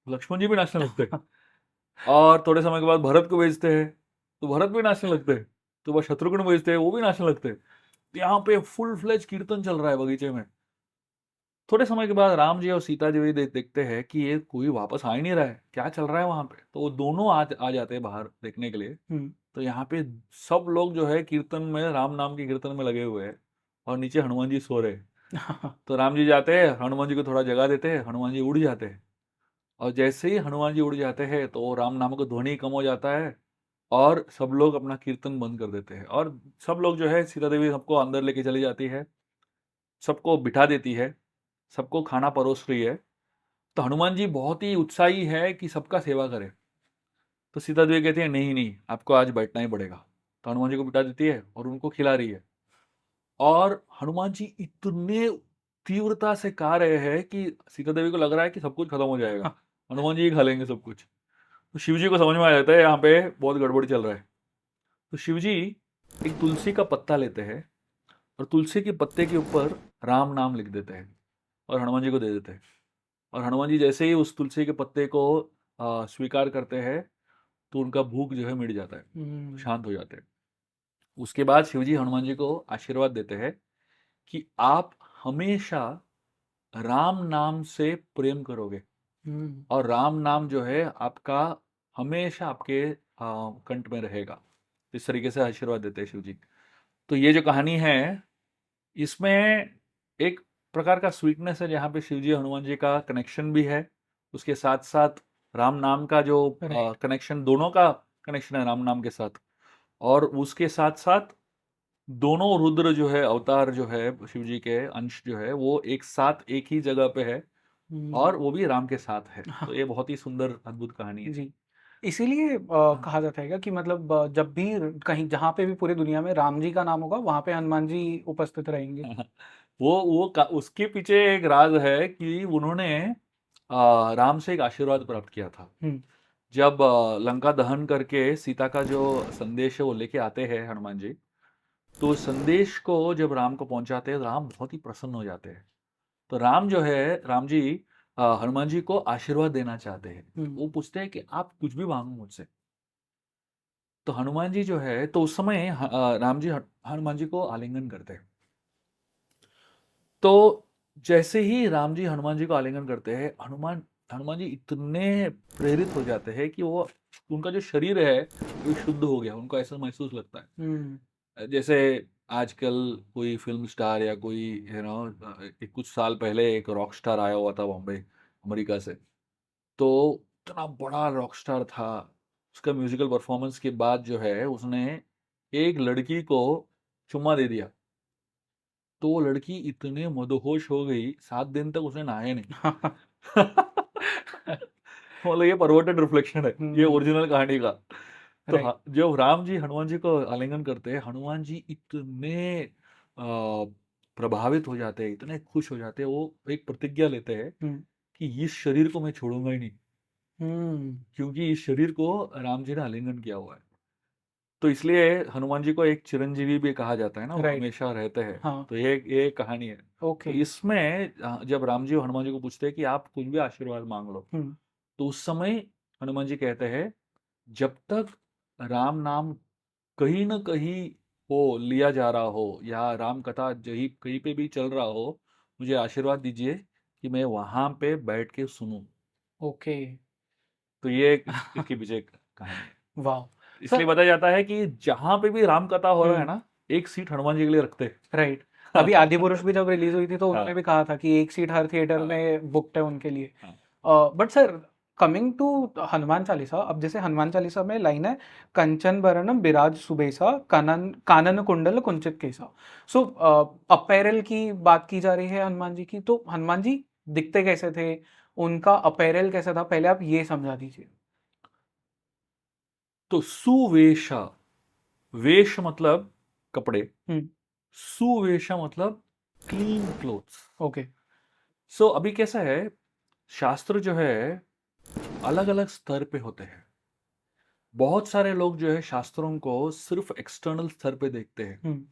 लक्ष्मण जी भी नाचने लगते हैं। और थोड़े समय के बाद भरत को भेजते हैं, तो भरत भी नाचने लगते हैं। तो वह शत्रुघ्न भेजते हैं, वो भी नाचने लगते हैं। तो यहाँ पे फुल फ्लेज कीर्तन चल रहा है बगीचे में। थोड़े समय के बाद राम जी और सीता जी देखते हैं कि ये कोई वापस आ ही नहीं रहा है, क्या चल रहा है वहां पे। तो वो दोनों आ जाते हैं बाहर देखने के लिए। तो यहाँ पे सब लोग जो है कीर्तन में, राम नाम के कीर्तन में लगे हुए हैं, और नीचे हनुमान जी सो रहे हैं। तो राम जी जाते हैं, हनुमान जी को थोड़ा जगह देते हैं, हनुमान जी उड़ जाते हैं। और जैसे ही हनुमान जी उड़ जाते हैं तो राम नाम का ध्वनि कम हो जाता है, और सब लोग अपना कीर्तन बंद कर देते हैं। और सब लोग जो है, सीता देवी सबको अंदर लेके चली जाती है, सबको बिठा देती है, सबको खाना परोस रही है। तो हनुमान जी बहुत ही उत्साही है कि सबका सेवा करे। तो सीता देवी कहती है नहीं नहीं, आपको आज बैठना ही पड़ेगा। तो हनुमान जी को बिठा देती है और उनको खिला रही है। और हनुमान जी इतने तीव्रता से खा रहे हैं कि सीता देवी को लग रहा है कि सब कुछ खत्म हो जाएगा, हनुमान जी ही खा लेंगे सब कुछ। तो शिव जी को समझ में आ जाता है यहाँ पे बहुत गड़बड़ चल रहा है। तो शिव जी एक तुलसी का पत्ता लेते हैं और तुलसी के पत्ते के ऊपर राम नाम लिख देते हैं और हनुमान जी को दे देते हैं। और हनुमान जी जैसे ही उस तुलसी के पत्ते को स्वीकार करते हैं तो उनका भूख जो है मिट जाता है, शांत हो जाते हैं। उसके बाद शिवजी हनुमान जी को आशीर्वाद देते हैं कि आप हमेशा राम नाम से प्रेम करोगे और राम नाम जो है आपका हमेशा आपके कंठ में रहेगा। इस तरीके से आशीर्वाद देते हैं शिव जी। तो ये जो कहानी है इसमें एक प्रकार का स्वीटनेस है जहाँ पे शिव जी हनुमान जी का कनेक्शन भी है, उसके साथ साथ राम नाम का जो राइट। कनेक्शन, दोनों का कनेक्शन है राम नाम के साथ। और उसके साथ साथ दोनों रुद्र जो है, अवतार जो है शिव जी के अंश जो है वो एक साथ एक ही जगह पे है और वो भी राम के साथ है। हाँ तो ये बहुत ही सुंदर अद्भुत कहानी है। जी। इसीलिए कहा जाता है क्या कि मतलब जब भी कहीं जहाँ पे भी पूरी दुनिया में राम जी का नाम होगा वहां पे हनुमान जी उपस्थित रहेंगे। उसके पीछे एक राज है कि उन्होंने राम से एक आशीर्वाद प्राप्त किया था। हम्म जब लंका दहन करके सीता का जो संदेश है वो लेके आते हैं हनुमान जी, तो उस संदेश को जब राम को पहुंचाते हैं राम बहुत ही प्रसन्न हो जाते हैं। तो राम जी हनुमान जी को आशीर्वाद देना चाहते हैं। वो पूछते हैं कि आप कुछ भी मांगो मुझसे। तो हनुमान जी जो है, तो उस समय राम जी हनुमान जी को आलिंगन करते हैं। तो जैसे ही राम जी हनुमान जी को आलिंगन करते हैं, हनुमान जी इतने प्रेरित हो जाते हैं कि वो उनका जो शरीर है वो शुद्ध हो गया, उनको ऐसा महसूस लगता है। जैसे आजकल कोई फिल्म स्टार या कोई कुछ साल पहले एक रॉक स्टार आया हुआ था बॉम्बे अमेरिका से। तो इतना बड़ा रॉक स्टार था, उसका म्यूजिकल परफॉर्मेंस के बाद जो है उसने एक लड़की को चुम्मा दे दिया। तो वो लड़की इतने मदहोश हो गई, 7 दिन तक उसने नहाया नहीं। मतलब ये परवर्टेड रिफ्लेक्शन है, ये ओरिजिनल कहानी का। तो राइट। जब राम जी हनुमान जी को आलिंगन करते हैं, हनुमान जी इतने प्रभावित हो जाते हैं, इतने खुश हो जाते हैं, वो एक प्रतिज्ञा लेते हैं कि इस शरीर को मैं छोड़ूंगा ही नहीं, क्योंकि इस शरीर को राम जी ने आलिंगन किया हुआ है। तो इसलिए हनुमान जी को एक चिरंजीवी भी कहा जाता है ना, वो राइट। हमेशा रहते हैं। हाँ। तो ये कहानी है। तो ओके। इसमें जब राम जी हनुमान जी को पूछते हैं कि आप कुछ भी आशीर्वाद मांग लो, तो उस समय हनुमान जी कहते हैं जब तक राम नाम कहीं ना कहीं हो लिया जा रहा हो या राम कथा जही कहीं पे भी चल रहा हो, मुझे आशीर्वाद दीजिए कि मैं वहां पे बैठ के सुनूं। ओके। तो ये इसके पीछे एक कहानी है। वाह। इसलिए सर। बताया जाता है कि जहां पे भी राम कथा हो रहा है ना, एक सीट हनुमान जी के लिए रखते हैं। राइट। अभी आदि पुरुष भी जब रिलीज हुई थी तो उन्होंने हाँ भी कहा था कि एक सीट हर थिएटर हाँ में बुकड है उनके लिए। हाँ but sir, coming to Hanuman Chalisa, अब जैसे हनुमान चालीसा में लाइन है, कंचन बरनम बिराज सुबेसा कानन कानन कुंडल कुंचित केसा। सो अपैरल की बात की जा रही है हनुमान जी की, तो हनुमान जी दिखते कैसे थे, उनका अपैरल कैसा था, पहले आप ये समझा दीजिए। तो सुवेशा, वेश मतलब कपड़े, हम्म। सुवेशा मतलब क्लीन क्लोथ्स। ओके। सो अभी कैसा है, शास्त्र जो है अलग अलग स्तर पे होते हैं। बहुत सारे लोग जो है शास्त्रों को सिर्फ एक्सटर्नल स्तर पे देखते हैं, हम्म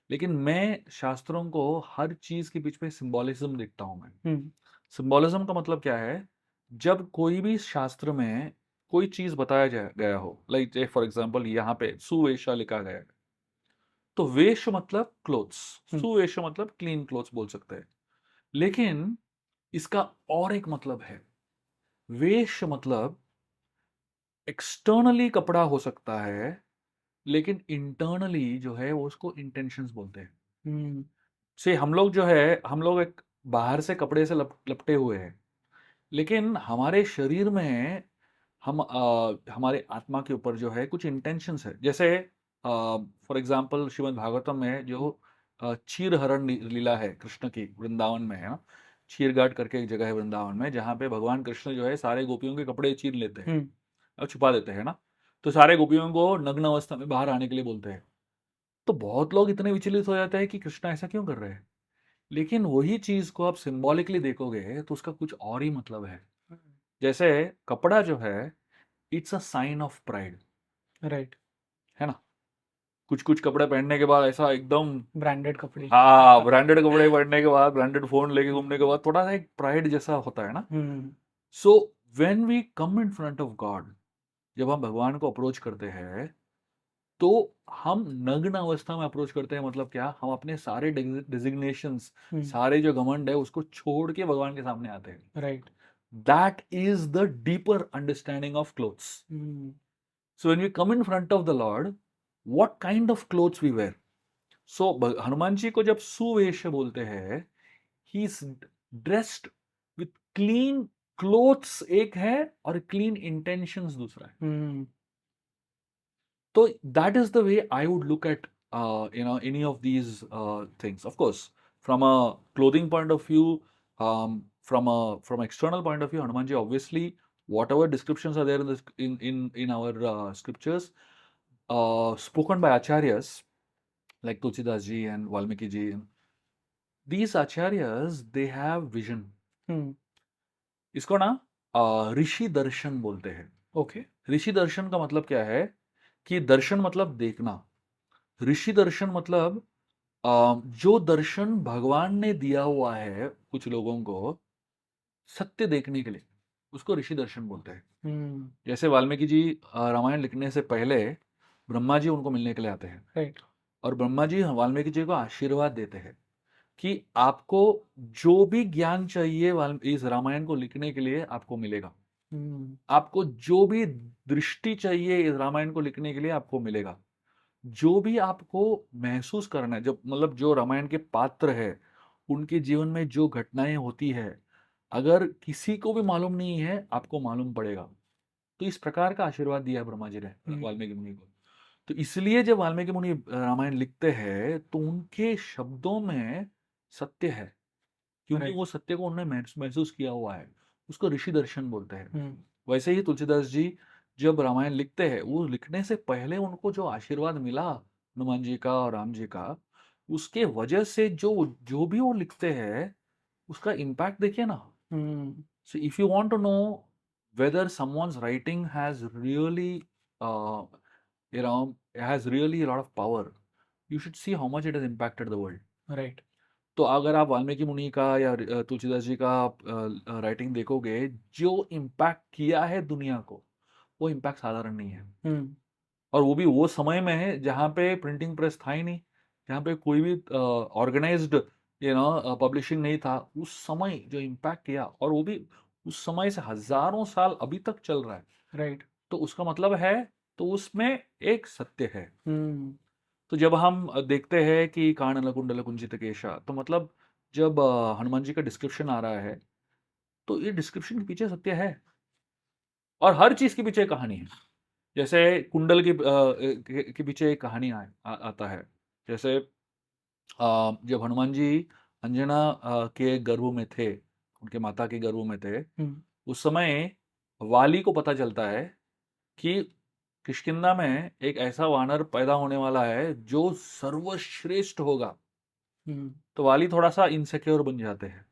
लेकिन मैं शास्त्रों को हर चीज के बीच में सिंबोलिज्म देखता हूं। मैं हम्म सिंबोलिज्म का मतलब क्या है, जब कोई भी शास्त्र में कोई चीज बताया गया हो, लाइक फॉर एग्जांपल यहाँ पे सुवेशा लिखा गया है, तो वेश मतलब क्लोथ्स, हम्म सुवेश मतलब क्लीन क्लोथ्स बोल सकते हैं। लेकिन इसका और एक मतलब है, वेश मतलब एक्सटर्नली कपड़ा हो सकता है, लेकिन इंटरनली जो है वो उसको इंटेंशंस बोलते हैं। हम्म से हम लोग एक बाहर से कपड़े से लपटे हुए हैं, लेकिन हमारे शरीर में हमारे आत्मा के ऊपर जो है कुछ इंटेंशंस है। जैसे फॉर एग्जांपल श्रीमद् भागवतम में जो क्षीर हरण लीला है कृष्ण की वृंदावन में है ना, चीरघाट करके एक जगह है वृंदावन में, जहाँ पे भगवान कृष्ण जो है सारे गोपियों के कपड़े चीर लेते हैं हम्म और छुपा देते हैं ना। तो सारे गोपियों को नग्न अवस्था में बाहर आने के लिए बोलते हैं। तो बहुत लोग इतने विचलित हो जाते हैं कि कृष्ण ऐसा क्यों कर रहे हैं। लेकिन वही चीज को आप सिंबॉलिकली देखोगे तो उसका कुछ और ही मतलब है। जैसे कपड़ा जो है, it's a sign of pride, right. है ना। कुछ कुछ कपड़े पहनने के बाद ऐसा एकदम, ब्रांडेड कपड़े। हाँ, ब्रांडेड कपड़े पहनने के बाद, ब्रांडेड फोन लेके घूमने के बाद थोड़ा सा एक प्राइड जैसा होता है ना। Hmm so when we come in front of God, जब हम भगवान को अप्रोच करते हैं, तो हम नग्न अवस्था में अप्रोच करते हैं। मतलब क्या, हम अपने सारे डिजिग्नेशंस, सारे जो घमंड है उसको छोड़ के भगवान के सामने आते हैं। Right. That is the deeper understanding of clothes. So when we come in front of the Lord, what kind of clothes we wear. So Hanuman ji को जब सुवेश बोलते हैं, he is dressed with clean clothes एक है, और क्लीन इंटेंशंस दूसरा है। So that is the way I would look at any of these things. Of course, from a clothing point of view, from external point of view, Hanumanji, obviously whatever descriptions are there in in our scriptures, spoken by acharyas like Tulsidas ji and Valmiki ji, these acharyas, they have vision. इसको ना ऋषि दर्शन बोलते हैं। Okay. ऋषि दर्शन का मतलब क्या है कि दर्शन मतलब देखना। ऋषि दर्शन मतलब जो दर्शन भगवान ने दिया हुआ है कुछ लोगों को सत्य देखने के लिए, उसको ऋषि दर्शन बोलते हैं। जैसे वाल्मीकि जी रामायण लिखने से पहले ब्रह्मा जी उनको मिलने के लिए आते हैं। राइट। और ब्रह्मा जी वाल्मीकि जी को आशीर्वाद देते हैं कि आपको जो भी ज्ञान चाहिए इस रामायण को लिखने के लिए आपको मिलेगा। आपको जो भी दृष्टि चाहिए इस रामायण को लिखने के लिए आपको मिलेगा। जो भी आपको महसूस करना है, जब मतलब जो रामायण के पात्र है उनके जीवन में जो घटनाएं होती है, अगर किसी को भी मालूम नहीं है आपको मालूम पड़ेगा। तो इस प्रकार का आशीर्वाद दिया ब्रह्मा जी ने वाल्मीकि मुनि को। तो इसलिए जब वाल्मीकि मुनि रामायण लिखते हैं तो उनके शब्दों में सत्य है, क्योंकि वो सत्य को उन्होंने महसूस किया हुआ है। उसको ऋषि दर्शन बोलते हैं। वैसे ही तुलसीदास जी जब रामायण लिखते हैं, वो लिखने से पहले उनको जो आशीर्वाद मिला हनुमान जी का और राम जी का, उसके वजह से जो जो भी वो लिखते हैं उसका इम्पैक्ट देखिए ना। So if you want to know whether someone's writing has really has really a lot of power, you should see how much it has impacted the world. Right. तो अगर आप वाल्मीकि मुनि का या तुलसीदास जी का राइटिंग देखोगे, जो इम्पैक्ट किया है दुनिया को, वो इम्पैक्ट साधारण नहीं है। और वो भी वो समय में है जहाँ पे प्रिंटिंग प्रेस था ही नहीं, जहाँ पे कोई भी ऑर्गेनाइज्ड पब्लिशिंग नहीं था। उस समय जो इम्पैक्ट किया, और वो भी उस समय से हजारों साल अभी तक चल रहा है। राइट। तो उसका मतलब है, तो उसमें एक सत्य है। तो जब हम देखते हैं कि कानन कुंडल कुंजित केशा, तो मतलब जब हनुमान जी का डिस्क्रिप्शन आ रहा है, तो ये डिस्क्रिप्शन के पीछे सत्य है, और हर चीज के पीछे एक कहानी है। जैसे कुंडल के पीछे एक कहानी आता है। जैसे जब हनुमान जी अंजना के गर्भ में थे, उनके माता के गर्भ में थे, उस समय वाली को पता चलता है कि किष्किंधा में एक ऐसा वानर पैदा होने वाला है जो सर्वश्रेष्ठ होगा। तो वाली थोड़ा सा इनसिक्योर बन जाते हैं।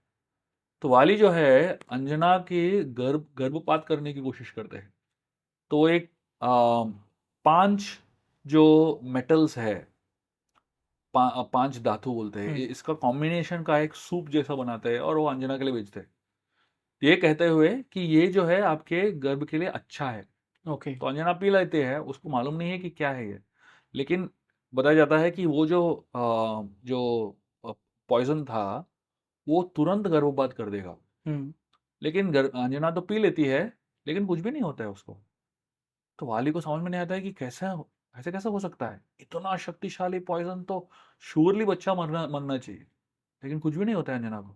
तो वाली जो है अंजना की गर्भपात करने की कोशिश करते हैं। तो एक 5 जो मेटल्स है, 5 धातु बोलते हैं, इसका कॉम्बिनेशन का एक सूप जैसा बनाते हैं और वो अंजना के लिए बेचते हैं, ये कहते हुए कि ये जो है आपके गर्भ के लिए अच्छा है। ओके। तो अंजना पी लेते हैं, उसको मालूम नहीं है कि क्या है ये। लेकिन बताया जाता है कि वो जो पॉइजन था वो तुरंत गर्भपात कर देगा। लेकिन अंजना तो पी लेती है, लेकिन कुछ भी नहीं होता है उसको। तो वाली को समझ में नहीं आता है कि कैसा, ऐसे कैसा हो सकता है, इतना शक्तिशाली पॉइजन तो श्योरली बच्चा मरना चाहिए, लेकिन कुछ भी नहीं होता है अंजना को।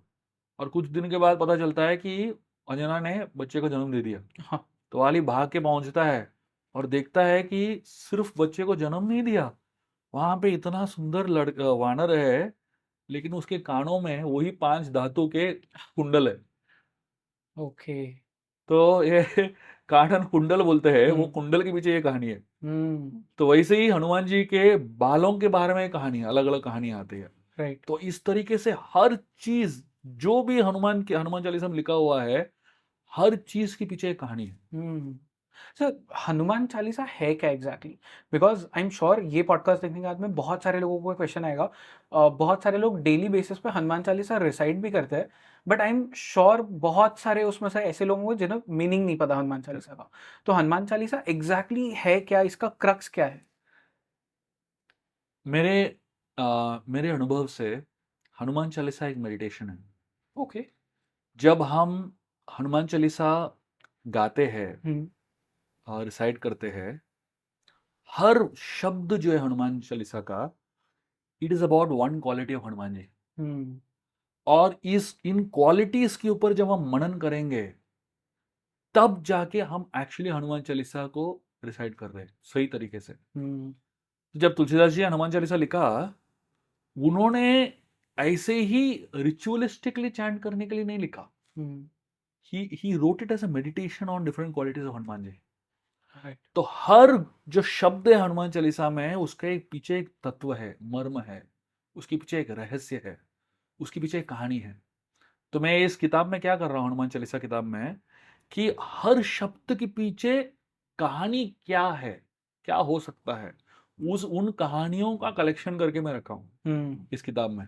और कुछ दिन के बाद पता चलता है कि अंजना ने बच्चे को जन्म दे दिया। हाँ। तो वाली भाग के पहुंचता है और देखता है कि सिर्फ बच्चे को जन्म नहीं दिया, वहां पे इतना सुंदर वानर है, लेकिन उसके कानों में वही 5 धातु के कुंडल है। ओके। तो ये कानन कुंडल बोलते हैं, वो हम्म। कुंडल के पीछे ये कहानी है। हम्म। तो वैसे ही हनुमान जी के बालों के बारे में कहानी, अलग अलग कहानियां आती है। राइट। तो इस तरीके से हर चीज जो भी हनुमान चालीसा में लिखा हुआ है, हर चीज के पीछे एक कहानी है। हम्म। सर, हनुमान चालीसा है क्या exactly? Because I am sure ये पॉडकास्ट देखने के बाद में बहुत सारे लोगों को क्वेश्चन आएगा। बहुत सारे लोग डेली बेसिस पे हनुमान चालीसा रिसाइट भी करते हैं, बट आई एम श्योर बहुत सारे उसमें से ऐसे लोग होंगे जिन्हें मीनिंग नहीं पता हनुमान चालीसा का। तो हनुमान चालीसा एग्जैक्टली है क्या, इसका क्रक्स क्या है? मेरे मेरे अनुभव से हनुमान चालीसा एक मेडिटेशन है। ओके। जब हम हनुमान चालीसा गाते हैं हम्म। और रिसाइट करते हैं, हर शब्द जो है हनुमान चालीसा का, it is about one quality of Hanuman ji. Hmm. और इस इन क्वालिटीज के ऊपर जब हम मनन करेंगे, तब जाके हम एक्चुअली हनुमान चालीसा को रिसाइट कर रहे हैं सही तरीके से। हम्म। तो जब तुलसीदास जी ने हनुमान चालीसा लिखा, उन्होंने ऐसे ही रिचुअलिस्टिकली चैंट करने के लिए नहीं लिखा। Hmm. He wrote it as a meditation on different qualities of Hanuman ji. Right. तो हर जो शब्द है हनुमान चालीसा में, उसके पीछे एक तत्व है, मर्म है, उसके पीछे एक रहस्य है, उसके पीछे एक कहानी है। तो मैं इस किताब में क्या कर रहा हूं, हनुमान चालीसा किताब में, कि हर शब्द के पीछे कहानी क्या है, क्या हो सकता है, उस उन कहानियों का कलेक्शन करके मैं रखा हूं हम्म। इस किताब में।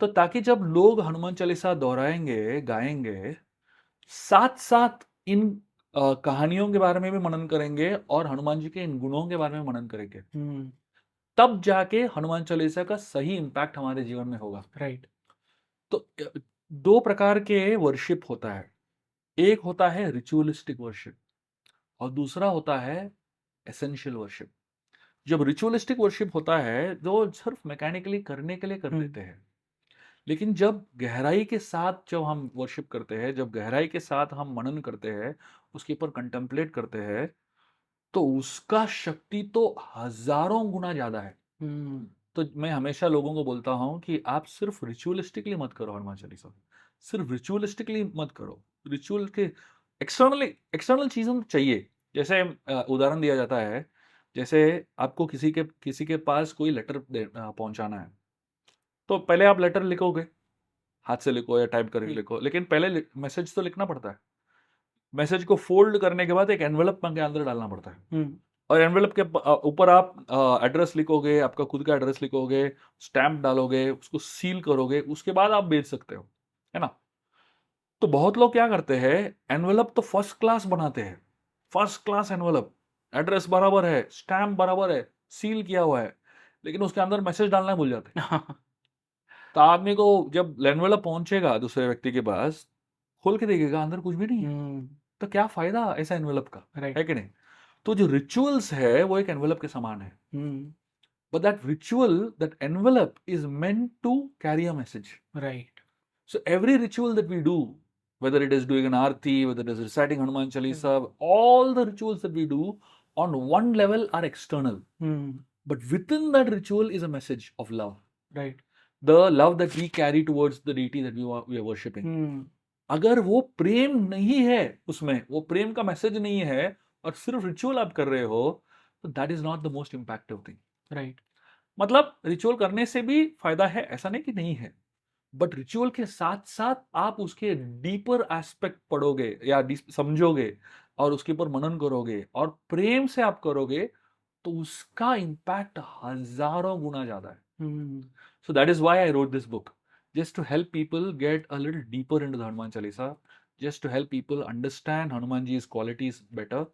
तो ताकि जब लोग हनुमान चालीसा दोहराएंगे, गाएंगे, साथ साथ इन कहानियों के बारे में भी मनन करेंगे और हनुमान जी के इन गुणों के बारे में मनन करेंगे, हम्म। तब जाके हनुमान चालीसा का सही इंपैक्ट हमारे जीवन में होगा। राइट। तो दो प्रकार के वर्शिप होता है। एक होता है रिचुअलिस्टिक वर्शिप और दूसरा होता है एसेंशियल वर्शिप। जब रिचुअलिस्टिक वर्शिप होता है, जो सिर्फ मैकेनिकली करने के लिए कर हम्म। लेते हैं। लेकिन जब गहराई के साथ जब हम वर्शिप करते हैं, जब गहराई के साथ हम मनन करते हैं, उसके ऊपर कंटेम्पलेट करते हैं, तो उसका शक्ति तो हजारों गुना ज्यादा है। हम्म। तो मैं हमेशा लोगों को बोलता हूं कि आप सिर्फ रिचुअलिस्टिकली मत करो हनुमान चालीसा, सिर्फ रिचुअलिस्टिकली मत करो। रिचुअल के एक्सटर्नली एक्सटर्नल चीजें चाहिए। जैसे उदाहरण दिया जाता है, जैसे आपको किसी के पास कोई लेटर पहुंचाना है, तो पहले आप लेटर लिखोगे, हाथ से लिखो या टाइप करके लिखो, लेकिन पहले मैसेज तो लिखना पड़ता है। मैसेज को फोल्ड करने के बाद एक एनवेलप के अंदर डालना पड़ता है, हम्म। और एनवेलप के ऊपर आप एड्रेस लिखोगे, आपका खुद का एड्रेस लिखोगे, स्टैंप डालोगे, उसको सील करोगे, उसके बाद आप भेज सकते हो, है ना। तो बहुत लोग क्या करते हैं, एनवेलप तो फर्स्ट क्लास बनाते हैं, फर्स्ट क्लास एनवेलप, एड्रेस बराबर है, स्टैंप बराबर है, सील किया हुआ है, लेकिन उसके अंदर मैसेज डालना भूल जाते हैं। तो आदमी को जब एनवेलप पहुंचेगा दूसरे व्यक्ति के पास, खोल के देखेगा, अंदर कुछ भी नहीं है। हम्म। तो क्या फायदा ऐसा एनवेलप का, राइट। है कि नहीं। तो जो रिचुअल्स है वो एक एनवेलप के समान है, हम्म। but that ritual, that envelope is meant to carry a message. Right. So every ritual that we do, whether it is doing an arti, whether it is reciting Hanuman Chalisa, all the rituals that we do on one level are external, hmm. but within that ritual is a message of love, right. the love that we carry towards the deity that we are worshipping. हम्म। अगर वो प्रेम नहीं है, उसमें वो प्रेम का message नहीं है और सिर्फ रिचुअल आप कर रहे हो, तो that is not the most impactive thing. Right. मतलब रिचुअल करने से भी फायदा है, ऐसा नहीं कि नहीं है, बट रिचुअल के साथ साथ आप उसके डीपर एस्पेक्ट पढ़ोगे या समझोगे और उसके ऊपर मनन करोगे और प्रेम से आप करोगे, तो उसका इम्पैक्ट हजारों गुना ज्यादा है। हम्म। So that is why I wrote this book, just to help people get a little deeper into the Hanuman Chalisa, just to help people understand Hanuman Ji's qualities better,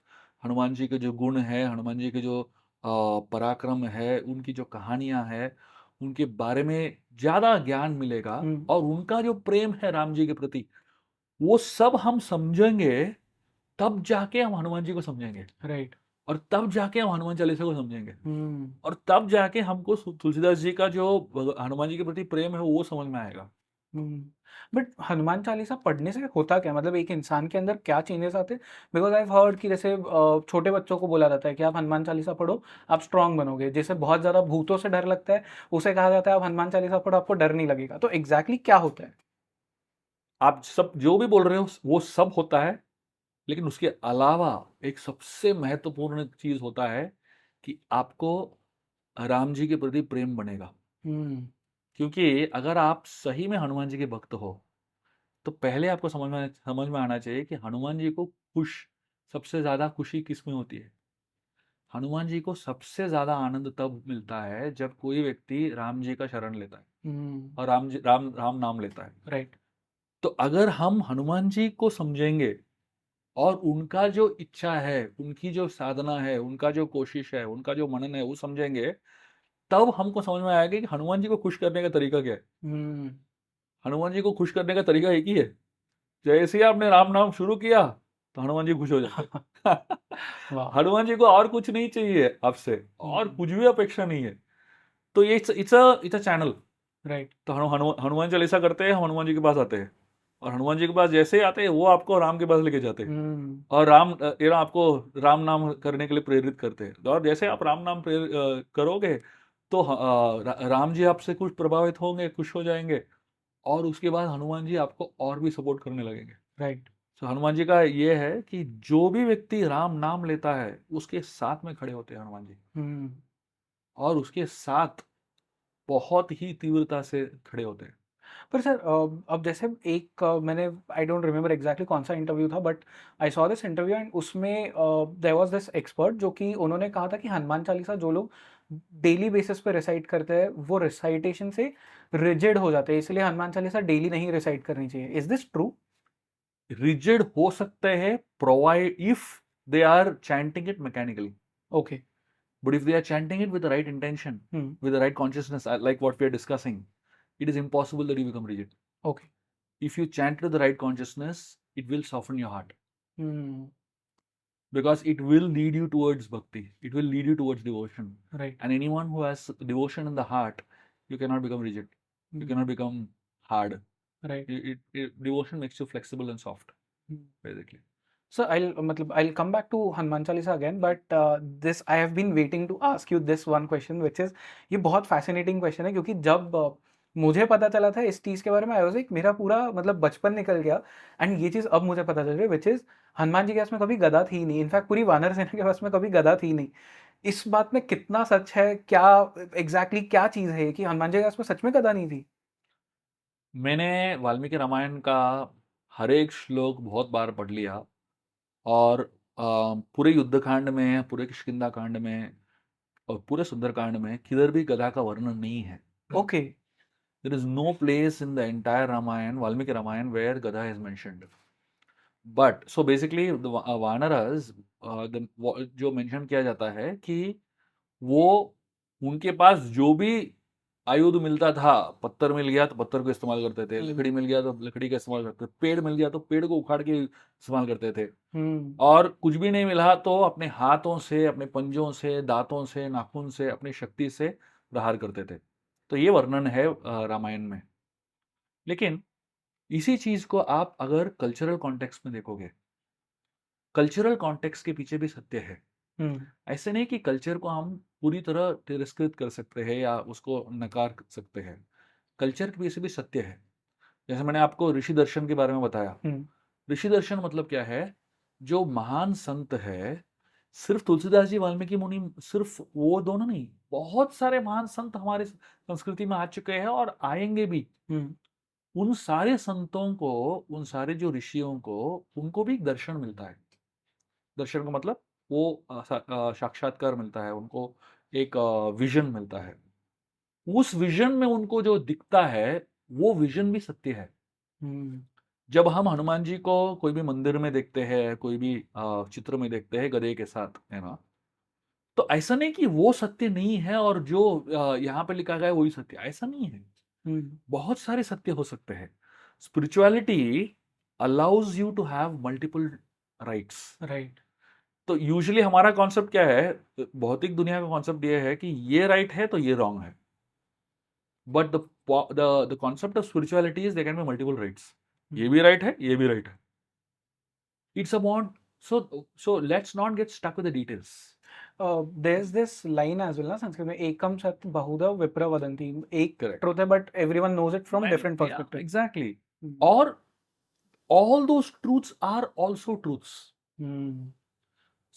Hanuman ji के जो गुण है, हनुमान जी के जो पराक्रम है, उनकी जो कहानियां हैं, उनके बारे में ज्यादा ज्ञान मिलेगा, हम्म। और उनका जो प्रेम है राम जी के प्रति, वो सब हम समझेंगे, तब जाके हम हनुमान जी को समझेंगे, राइट। और तब जाके हम हनुमान चालीसा को समझेंगे, हम्म। और तब जाके हमको तुलसीदास जी का जो हनुमान जी के प्रति प्रेम है वो समझ में आएगा। बट हनुमान चालीसा पढ़ने से होता क्या, मतलब एक इंसान के अंदर क्या चेंजेस आते हैं? बिकॉज आई हर्ड कि जैसे छोटे बच्चों को बोला जाता है कि आप हनुमान चालीसा पढ़ो, आप स्ट्रांग बनोगे। जैसे बहुत ज़्यादा भूतों से डर लगता है, उसे कहा जाता है आप हनुमान चालीसा पढ़ो, आपको डर नहीं लगेगा। तो एग्जैक्टली क्या होता है? आप सब जो भी बोल रहे हो वो सब होता है, लेकिन उसके अलावा एक सबसे महत्वपूर्ण चीज होता है कि आपको राम जी के प्रति प्रेम बनेगा। हम्म। क्योंकि अगर आप सही में हनुमान जी के भक्त हो, तो पहले आपको समझ में आना चाहिए कि हनुमान जी को सबसे ज्यादा खुशी किस में होती है। हनुमान जी को सबसे ज्यादा आनंद तब मिलता है जब कोई व्यक्ति राम जी का शरण लेता है हम्म। और राम नाम लेता है। राइट। तो अगर हम हनुमान जी को समझेंगे और उनका जो इच्छा है, उनकी जो साधना है, उनका जो कोशिश है, उनका जो मनन है, वो समझेंगे, तब हमको समझ में आएगा कि हनुमान जी को खुश करने का तरीका क्या है। हम्म। हनुमान जी को खुश करने का तरीका एक ही है। जैसे ही आपने राम नाम शुरू किया, तो हनुमान जी खुश हो जाते हैं। वाह। हनुमान जी को और कुछ नहीं चाहिए आपसे, और कुछ भी अपेक्षा नहीं है। तो ये इट्स अ चैनल। राइट। तो हनुमान चालीसा करते हैं, हम हनुमान जी के पास आते हैं, और हनुमान जी के पास जैसे ही आते हैं वो आपको राम के पास लेके जाते हैं। हम्म। और आपको राम नाम करने के लिए प्रेरित करते हैं। और जैसे आप राम नाम करोगे, तो राम जी आपसे कुछ प्रभावित होंगे, खुश हो जाएंगे, और उसके बाद हनुमान जी आपको और भी सपोर्ट करने लगेंगे। राइट। तो हनुमान जी का ये है कि जो भी व्यक्ति राम नाम लेता है, उसके साथ में खड़े होते हैं हनुमान जी, हम्म। और उसके साथ बहुत ही तीव्रता से खड़े होते हैं। पर सर अब जैसे एक मैंने आई डोंट रिमेम्बर एग्जैक्टली कौन सा इंटरव्यू था, but I saw this interview and उसमें देयर वाज दिस एक्सपर्ट जो कि उन्होंने कहा था कि हनुमान चालीसा जो लोग डेली बेसिस पे रिसाइट करते हैं वो रिसाइटेशन से रिजिड हो जाते हैं, इसलिए हनुमान चालीसा डेली नहीं रिसाइट करनी चाहिए। Is this true? रिजिड हो सकते हैं provide if they are chanting it mechanically, okay. but if they are chanting it with the right intention, hmm. with the right consciousness, like what we are discussing, it is impossible that you become rigid. Okay. If you chant with the right consciousness, it will soften your heart, hmm. because it will lead you towards bhakti, it will lead you towards devotion. Right. And anyone who has devotion in the heart, you cannot become rigid, you cannot become hard. Right. Devotion makes you flexible and soft, basically. So I'll come back to Hanuman Chalisa again, but this I have been waiting to ask you this one question, which is ये बहुत fascinating question है, क्योंकि जब मुझे पता चला था इस चीज़ के बारे में, आई वाज लाइक मेरा पूरा मतलब बचपन निकल गया। एंड ये चीज़ अब मुझे पता चल रही है, विच इज़ हनुमान जी के पास में कभी गदा थी नहीं, इनफैक्ट पूरी वानर सेना के पास में कभी गदा थी नहीं। इस बात में कितना सच है? क्या एग्जैक्टली क्या चीज़ है ये कि हनुमान जी के पास में सच में गदा नहीं थी? मैंने वाल्मीकि रामायण का हर एक श्लोक बहुत बार पढ़ लिया, और पूरे युद्धकांड में, पूरे किष्किंधा कांड में, और पूरे सुंदरकांड में किधर भी गधा का वर्णन नहीं है। Okay. There is no place in the entire Ramayan, Valmiki Ramayan, where gada is mentioned. But so basically the vanaras, जो मेंशन किया जाता है कि वो, उनके पास जो भी आयुध मिलता था, पत्थर मिल गया तो पत्थर को इस्तेमाल करते थे, लकड़ी मिल गया तो लकड़ी का इस्तेमाल करते थे, पेड़ मिल गया तो पेड़ को उखाड़ के इस्तेमाल करते थे, हम्म। और कुछ भी नहीं मिला तो अपने हाथों से, अपने पंजों से, दांतों से, नाखून से, अपनी शक्ति से प्रहार करते थे। तो ये वर्णन है रामायण में। लेकिन इसी चीज को आप अगर कल्चरल कॉन्टेक्स्ट में देखोगे, कल्चरल कॉन्टेक्स्ट के पीछे भी सत्य है। हम्म। ऐसे नहीं कि कल्चर को हम पूरी तरह तिरस्कृत कर सकते हैं या उसको नकार सकते हैं। कल्चर के पीछे भी सत्य है। जैसे मैंने आपको ऋषि दर्शन के बारे में बताया। हम्म। ऋषि दर्शन मतलब क्या है? जो महान संत है, सिर्फ तुलसीदास जी, वाल्मीकि मुनि, सिर्फ वो दोनों नहीं, बहुत सारे महान संत हमारे संस्कृति में आ चुके हैं और आएंगे भी। हम्म। उन सारे संतों को, उन सारे जो ऋषियों को, उनको भी एक दर्शन मिलता है। दर्शन का मतलब वो साक्षात्कार मिलता है उनको, एक विजन मिलता है। उस विजन में उनको जो दिखता है, वो विजन भी सत्य है। हम्म। जब हम हनुमान जी को कोई भी मंदिर में देखते हैं, कोई भी चित्र में देखते हैं गधे के साथ, है ना, तो ऐसा नहीं कि वो सत्य नहीं है और जो यहाँ पे लिखा गया है वही सत्य, ऐसा नहीं है। हम्म। बहुत सारे सत्य हो सकते हैं। Spirituality allows you to have multiple rights. Right. तो यूजुअली हमारा कॉन्सेप्ट क्या है? भौतिक दुनिया का कॉन्सेप्ट ये है कि ये राइट है तो ये रॉन्ग है। but the concept of spirituality is there can be multiple rights. ये Hmm. भी right है, ये भी right है. It's about so let's not get stuck with the details. There's this line as well ना संस्कृत में एकम सत्य बहुधा विप्र वदन्ति. एक Correct. truth है but everyone knows it from different Yeah, perspectives. exactly. Hmm. Or all those truths are also truths. Hmm.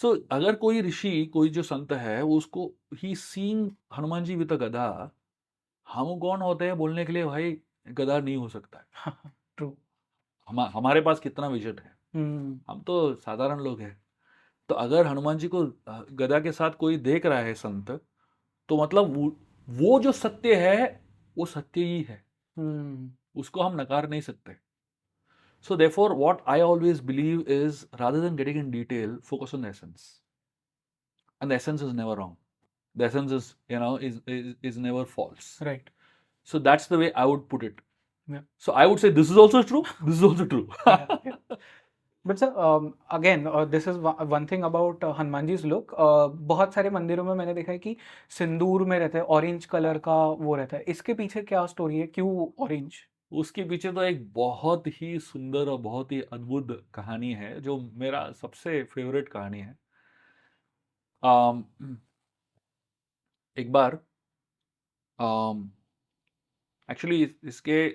So अगर कोई ऋषि, कोई जो संत है, वो उसको ही seeing Hanuman ji with a gada, हम कौन होते हैं बोलने के लिए भाई गदा नहीं हो सकता है. True. हमारे पास कितना विजन है, Hmm. हम तो साधारण लोग हैं. तो अगर हनुमान जी को गदा के साथ कोई देख रहा है संत, तो मतलब वो जो सत्य है वो सत्य ही है, Hmm. उसको हम नकार नहीं सकते. So therefore what I always believe is rather than getting in detail, focus on the essence. And the essence is never wrong. The essence is, is never false. Right. So that's the way I would put it. Yeah. So I would say this is also true, this is also true. Yeah. But sir, again, this is one thing about Hanuman जी's look. बहुत सारे मंदिरों में मैंने देखा है कि सिंदूर में रहता है, ऑरेंज कलर का वो रहता है. इसके पीछे क्या स्टोरी है, क्यों ऑरेंज? उसके पीछे तो एक बहुत ही सुंदर और बहुत ही अद्भुत कहानी है, जो मेरा सबसे फेवरेट कहानी है. um, एक बार एक्चुअली इसके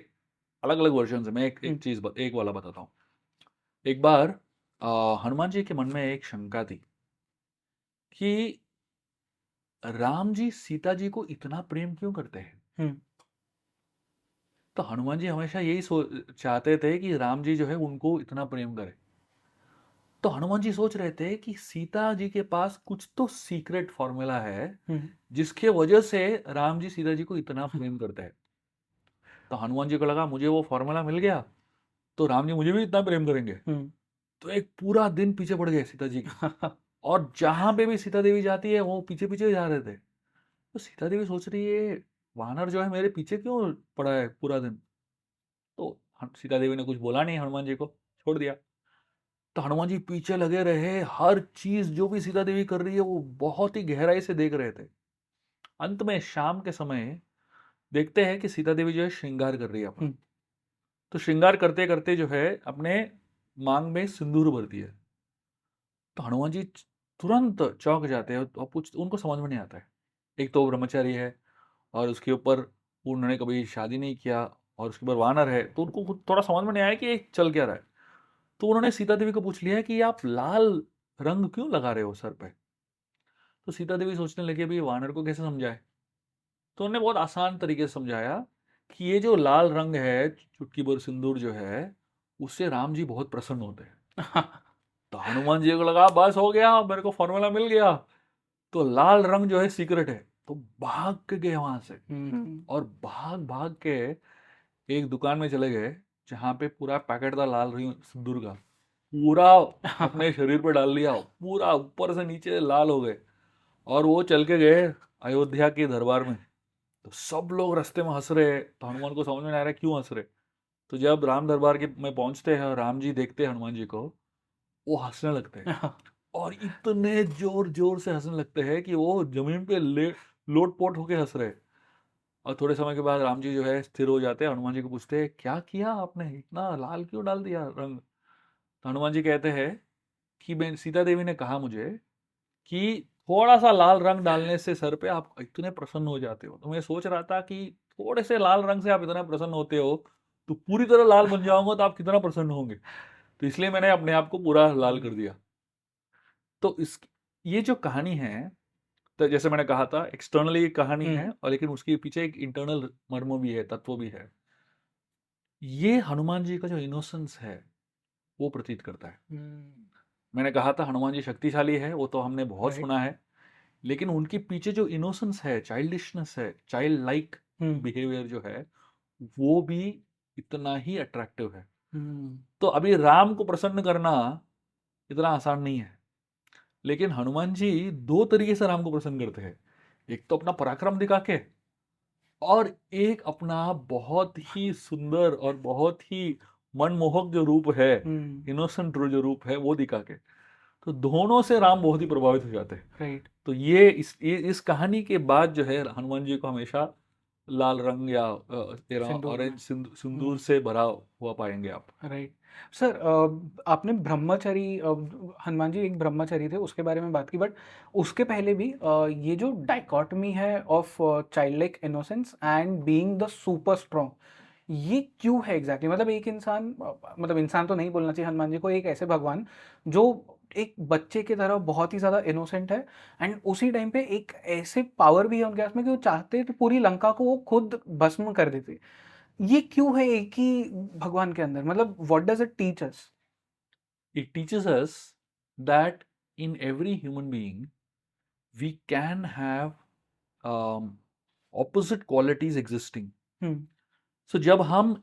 अलग अलग वर्जन है. मैं एक चीज एक वाला बताता हूँ. एक बार हनुमान जी के मन में एक शंका थी कि राम जी सीता जी को इतना प्रेम क्यों करते हैं. तो हनुमान जी हमेशा यही चाहते थे कि राम जी जो है उनको इतना प्रेम करे. तो हनुमान जी सोच रहे थे कि सीता जी के पास कुछ तो सीक्रेट फॉर्मूला है जिसके वजह से राम जी सीता जी को इतना प्रेम करते हैं. तो हनुमान जी को लगा मुझे वो फॉर्मूला मिल गया तो राम जी मुझे भी इतना प्रेम करेंगे. तो एक पूरा दिन पीछे पड़ गए सीता जी के. और जहां पे भी सीता देवी जाती है वो पीछे पीछे जा रहे थे. तो सीता देवी सोच रही है वानर जो है मेरे पीछे क्यों पड़ा है पूरा दिन. तो सीता देवी ने कुछ बोला नहीं, हनुमान जी को छोड़ दिया. तो हनुमान जी पीछे लगे रहे, हर चीज जो भी सीता देवी कर रही है वो बहुत ही गहराई से देख रहे थे. अंत में शाम के समय देखते हैं कि सीता देवी जो है श्रृंगार कर रही है अपना. तो श्रृंगार करते करते जो है अपने मांग में सिंदूर भरती है. तो हनुमान जी तुरंत चौंक जाते हैं और उनको समझ में नहीं आता है. एक तो ब्रह्मचारी है और उसके ऊपर उन्होंने कभी शादी नहीं किया और उसके ऊपर वानर है, तो उनको थोड़ा समझ में नहीं आया कि ये चल क्या रहा है. तो उन्होंने सीता देवी को पूछ लिया कि आप लाल रंग क्यों लगा रहे हो सर पे. तो सीता देवी सोचने लगी अभी वानर को कैसे समझाए. तो उन्होंने बहुत आसान तरीके से समझाया कि ये जो लाल रंग है, चुटकी भर सिंदूर जो है, उससे राम जी बहुत प्रसन्न होते हैं. तो हनुमान जी को लगा बस हो गया, मेरे को फॉर्मूला मिल गया. तो लाल रंग जो है सीक्रेट है. तो भाग के गए वहां से और भाग भाग के एक दुकान में चले गए जहां पे पूरा पैकेट था लाल सिंदूर का. पूरा अपने शरीर पर डाल लिया, पूरा ऊपर से नीचे लाल हो गए. और वो चल के गए अयोध्या के दरबार में. तो सब लोग रास्ते में हंस रहे. तो हनुमान को समझ में नहीं आ रहा क्यों हंस रहे. तो जब राम दरबार के में पहुंचते हैं और राम जी देखते हैं हनुमान जी को, वो हंसने लगते हैं. और इतने जोर जोर से हंसने लगते हैं कि वो जमीन पे लोटपोट होके हंस रहे. और थोड़े समय के बाद राम जी जो है स्थिर हो जाते हैं. हनुमान जी को पूछते हैं क्या किया आपने, इतना लाल क्यों डाल दिया रंग. तो हनुमान जी कहते हैं कि मैं सीता देवी ने कहा मुझे कि थोड़ा सा लाल रंग डालने से सर पे आप इतने प्रसन्न हो जाते हो. तो मैं सोच रहा था कि थोड़े से लाल रंग से आप इतना प्रसन्न होते हो तो पूरी तरह लाल बन जाऊंगा तो आप कितना प्रसन्न होंगे. तो इसलिए मैंने अपने आप को पूरा लाल कर दिया. तो ये जो कहानी है, तो जैसे मैंने कहा था एक्सटर्नली कहानी है और लेकिन उसके पीछे एक इंटरनल मर्म भी है, तत्व भी है. ये हनुमान जी का जो इनोसेंस है वो प्रतीत करता है. मैंने कहा था हनुमान जी शक्तिशाली है, वो तो हमने बहुत सुना है, लेकिन उनके पीछे जो इनोसेंस है, चाइल्डिशनेस है, चाइल्ड लाइक बिहेवियर जो है, वो भी इतना ही अट्रैक्टिव है. तो अभी राम को प्रसन्न करना इतना आसान नहीं है, लेकिन हनुमान जी दो तरीके से राम को प्रसन्न करते हैं. एक तो अपना पराक्रम दिखा के, और एक अपना बहुत ही सुंदर और बहुत ही मनमोहक जो रूप है, इनोसेंट जो रूप है वो दिखा के. तो दोनों से राम बहुत ही प्रभावित हो जाते हैं. राइट. तो ये इस कहानी के बाद जो है हनुमान जी को हमेशा लाल रंग या सिंदूर ऑरेंज में। सिंदूर से भरा हुआ पाएंगे आप। राइट। सर, आपने ब्रह्मचारी, हनुमान जी एक ब्रह्मचारी थे उसके बारे में बात की, बट उसके पहले भी ये जो डाइकोटमी है of child like innocence and being the super strong, ये क्यों है एग्जैक्टली? मतलब एक इंसान, मतलब इंसान तो नहीं बोलना चाहिए हनुमान जी को, एक ऐसे भगवान जो एक बच्चे की तरह बहुत ही ज्यादा इनोसेंट है, एंड उसी टाइम पे एक ऐसे पावर भी है उनके हाथ में कि वो चाहते तो पूरी लंका को वो खुद भस्म कर देते। ये क्यों है एक ही भगवान के अंदर? मतलब what does it teach us? It teaches us that in every human being we can have um, opposite qualities existing. हम्म। सो जब हम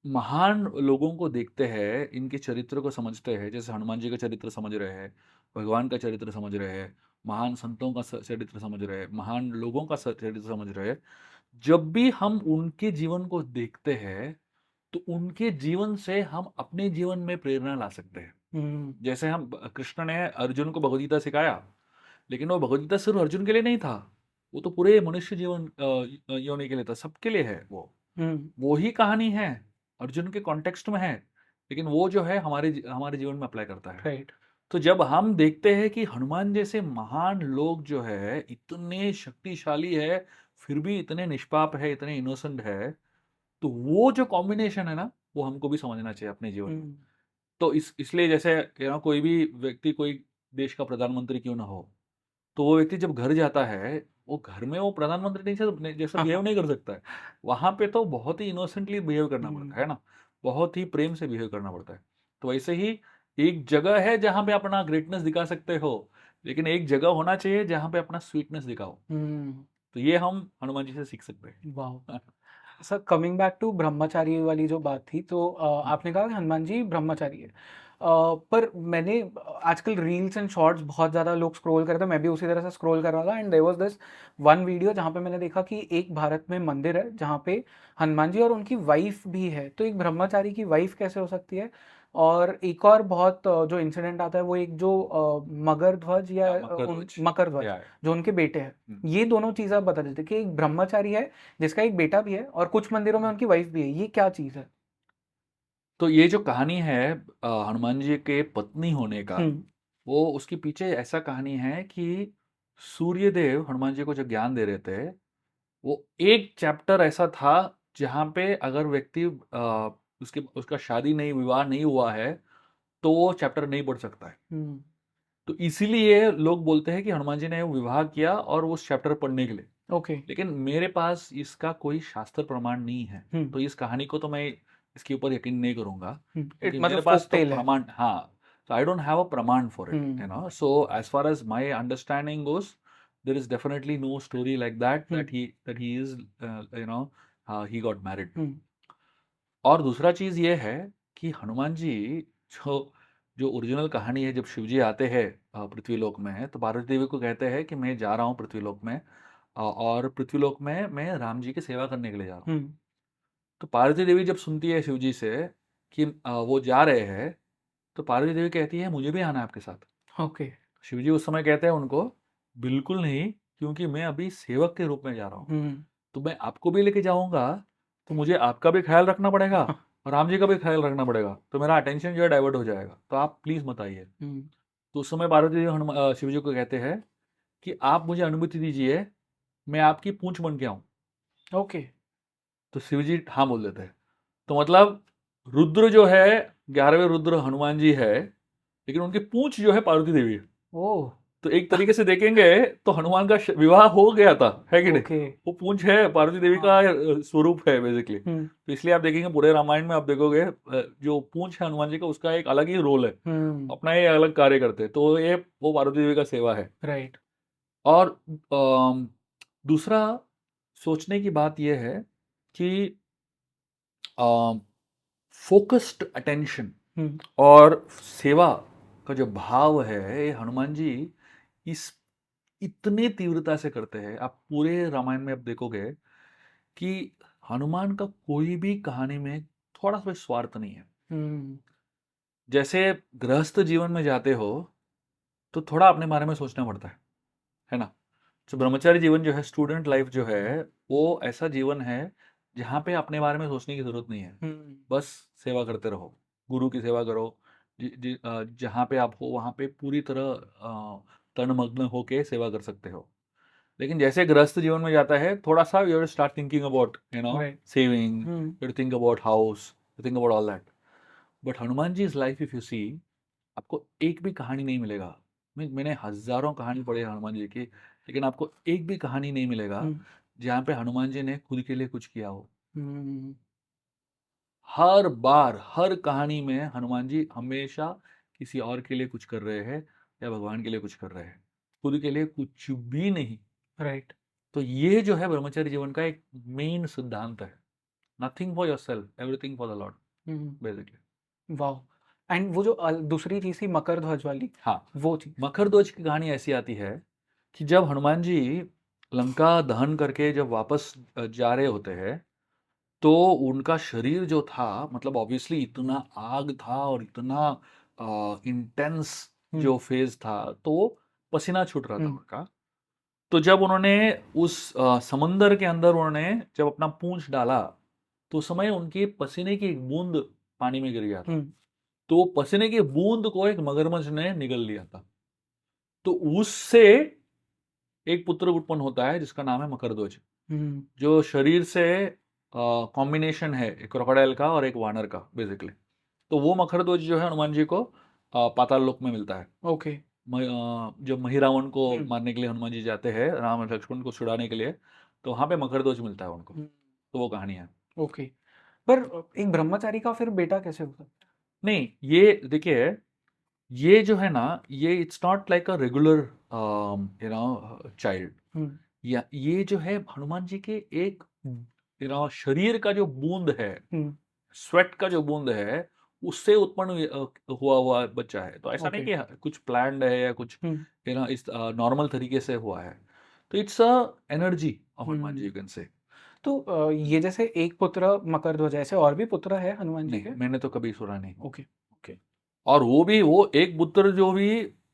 महान लोगों को देखते हैं, इनके चरित्र को समझते हैं, जैसे हनुमान जी का चरित्र समझ रहे हैं, भगवान का चरित्र समझ रहे हैं, महान संतों का चरित्र समझ रहे हैं, महान लोगों का चरित्र समझ रहे हैं, जब भी हम उनके जीवन को देखते हैं तो उनके जीवन से हम अपने जीवन में प्रेरणा ला सकते हैं। हम्म। जैसे हम कृष्ण ने अर्जुन को भगवद गीता सिखाया, लेकिन वो भगवद गीता सिर्फ अर्जुन के लिए नहीं था, वो तो पूरे मनुष्य जीवन योनि के लिए था, सबके लिए है वो ही कहानी है, अर्जुन के कॉन्टेक्स्ट में है, लेकिन वो जो है हमारे हमारे जीवन में अप्लाई करता है। राइट। तो जब हम देखते हैं कि हनुमान जैसे महान लोग जो है इतने शक्तिशाली है, फिर भी इतने निष्पाप है, इतने इनोसेंट है, तो वो जो कॉम्बिनेशन है ना, वो हमको भी समझना चाहिए अपने जीवन में। तो इसलिए जैसे कोई भी व्यक्ति कोई देश का प्रधानमंत्री क्यों ना हो, तो वो व्यक्ति जब घर जाता है, वो घर में वो प्रधानमंत्री जैसा हाँ, बिहेव हाँ। नहीं कर सकता है। वहां पे तो बहुत ही इनोसेंटली बिहेव करना पड़ता है हम्म। ना, बहुत ही प्रेम से बिहेव करना पड़ता है। तो वैसे ही एक जगह है जहां पे अपना ग्रेटनेस दिखा सकते हो, लेकिन एक जगह होना चाहिए जहां पे अपना स्वीटनेस दिखाओ। तो ये हम हनुमान जी से सीख सकते वाह। हैं। सर, कमिंग बैक टू ब्रह्मचारी वाली जो बात थी, तो आपने कहा कि हनुमान जी ब्रह्मचारी है, पर मैंने आजकल रील्स एंड शॉर्ट्स बहुत ज़्यादा लोग स्क्रॉल कर रहे थे, मैं भी उसी तरह से स्क्रॉल कर रहा था, and there was this one video जहाँ पे मैंने देखा कि एक भारत में मंदिर है जहाँ पे हनुमान जी और उनकी वाइफ भी है, तो एक ब्रह्मचारी की वाइफ कैसे हो सकती है? और एक और बहुत जो इंसिडेंट आता है वो एक जो मगर ध्वज या मकर ध्वज। मकर ध्वज, या जो उनके बेटे हैं, हम्म। ये दोनों चीज़ आप बता देते कि एक ब्रह्मचारी है जिसका एक बेटा भी है और कुछ मंदिरों में उनकी वाइफ भी है, ये क्या चीज़ है? तो ये जो कहानी है हनुमान जी के पत्नी होने का, हम्म। वो उसके पीछे ऐसा कहानी है कि सूर्यदेव हनुमान जी को जो ज्ञान दे रहे थे, वो एक चैप्टर ऐसा था जहाँ पे अगर व्यक्ति उसके उसका शादी नहीं, विवाह नहीं हुआ है, तो वो चैप्टर नहीं पढ़ सकता है। हम्म। तो इसीलिए लोग बोलते हैं कि हनुमान जी ने विवाह किया और उस चैप्टर पढ़ने के लिए। ओके। लेकिन मेरे पास इसका कोई शास्त्र प्रमाण नहीं है, हम्म। तो इस कहानी को तो मैं इसके ऊपर यकीन नहीं करूंगा, इट क्योंकि मतलब मेरे फोक पास तो टेल है। प्रमाण, हाँ, so I don't have a praman for it, hmm. so as far as my understanding goes, there is definitely no story like that, hmm. that he is he got married. हम्म। और दूसरा चीज ये है कि हनुमान जी, जो जो ओरिजिनल कहानी है, जब शिव जी आते हैं पृथ्वीलोक में, तो पार्वती देवी को कहते हैं कि मैं जा रहा हूँ पृथ्वीलोक में, और पृथ्वीलोक में मैं राम जी की सेवा करने के लिए जा रहा हूँ। हम्म। तो पार्वती देवी जब सुनती है शिव जी से कि वो जा रहे हैं, तो पार्वती देवी कहती है मुझे भी आना है आपके साथ। ओके। शिव जी उस समय कहते हैं उनको, बिल्कुल नहीं, क्योंकि मैं अभी सेवक के रूप में जा रहा हूँ, हम्म। तो मैं आपको भी लेके जाऊंगा, तो मुझे आपका भी ख्याल रखना पड़ेगा और राम जी का भी ख्याल रखना पड़ेगा, तो मेरा अटेंशन जो है डाइवर्ट हो जाएगा, तो आप प्लीज मत आइए। हम्म। तो उस समय पार्वती देवी शिव जी को कहते हैं कि आप मुझे अनुमति दीजिए, मैं आपकी पूंछ बन के आऊं। ओके। तो शिव जी हाँ बोल देते हैं। तो मतलब रुद्र जो है, 11वें रुद्र हनुमान जी है, लेकिन उनकी पूंछ जो है पार्वती देवी है। ओह। तो एक तरीके से देखेंगे तो हनुमान का विवाह हो गया था, है कि नहीं? ओके। वो पूंछ है पार्वती देवी का, हाँ। स्वरूप है बेसिकली। हम्म। तो इसलिए आप देखेंगे पूरे रामायण में, आप देखोगे जो पूंछ है हनुमान जी का, उसका एक अलग ही रोल है, हम्म। अपना ही अलग कार्य करते हैं, तो ये वो पार्वती देवी का सेवा है। राइट। और दूसरा सोचने की बात यह है कि फोकस्ड अटेंशन हम्म। और सेवा का जो भाव है, ये हनुमान जी इस इतने तीव्रता से करते हैं। आप पूरे रामायण में आप देखोगे कि हनुमान का कोई भी कहानी में थोड़ा सा भी स्वार्थ नहीं है। हम्म। जैसे गृहस्थ जीवन में जाते हो तो थोड़ा अपने बारे में सोचना पड़ता है ना? तो ब्रह्मचारी जीवन जो है, स्टूडेंट लाइफ जो है, वो ऐसा जीवन है जहाँ पे अपने बारे में सोचने की जरूरत नहीं है। बस सेवा करते रहो, गुरु की सेवा करो। जहाँ पे आप हो वहाँ पे पूरी तरह तन्मग्न होके सेवा कर सकते हो। लेकिन जैसे गृहस्थ जीवन में जाता है, थोड़ा सा you start thinking about right. Saving, you think about house, you think about all that. But Hanuman ji is life, if you see, आपको एक भी कहानी नहीं मिलेगा। मैंने हजारों कहानी पढ़ी है हनुमान जी की, लेकिन आपको एक भी कहानी नहीं मिलेगा जहाँ पे हनुमान जी ने खुद के लिए कुछ किया हो। हर बार, हर कहानी में हनुमान जी हमेशा किसी और के लिए कुछ कर रहे हैं या भगवान के लिए कुछ कर रहे हैं, खुद के लिए कुछ भी नहीं। राइट। तो ये जो है ब्रह्मचर्य जीवन का एक मेन सिद्धांत है। Nothing for yourself, everything for the Lord, basically. वाह। एंड वो जो दूसरी चीज थी मकर ध्वज वाली, हाँ, वो चीज। मकर ध्वज की कहानी ऐसी आती है कि जब हनुमान जी लंका दहन करके जब वापस जा रहे होते हैं, तो उनका शरीर जो था, मतलब ऑब्वियसली इतना आग था और इतना इंटेंस जो फेज था, तो पसीना छूट रहा था उनका। तो जब उन्होंने उस समंदर के अंदर उन्होंने जब अपना पूंछ डाला, तो उस समय उनके पसीने की एक बूंद पानी में गिर गया था। तो पसीने की बूंद को एक मगरमच्छ ने निगल लिया था। तो उससे एक पुत्र उत्पन्न होता है जिसका नाम है मकरध्वज, जो शरीर से कॉम्बिनेशन है एक क्रोकोडाइल का और एक वानर का, बेसिकली। तो वो मकरध्वज जो है हनुमान जी को पाताल लोक में मिलता है। ओके। जब महिरावण को मारने के लिए हनुमान जी जाते हैं, राम और लक्ष्मण को छुड़ाने के लिए, तो वहां पे मकरध्वज मिलता है उनको। तो वो कहानी है। ओके। पर एक ब्रह्मचारी का फिर बेटा कैसे हो सकता नहीं, ये देखिए, ये जो है ना, ये it's not like a regular child. है? या ये जो है हनुमान जी के एक शरीर का जो बूंद है, स्वेट का जो बूंद है, उससे उत्पन्न हुआ हुआ बच्चा है। तो ऐसा नहीं कि कुछ प्लान्ड है या कुछ इस नॉर्मल तरीके से हुआ है। तो it's a energy of Hanuman ji, you can say. तो ये जैसे एक पुत्र मकर ध्वज, ऐसे और भी पुत्र है हनुमान जी नहीं, के? मैंने तो कभी सुना नहीं। ओके। ओके। और वो भी, वो एक पुत्र जो भी,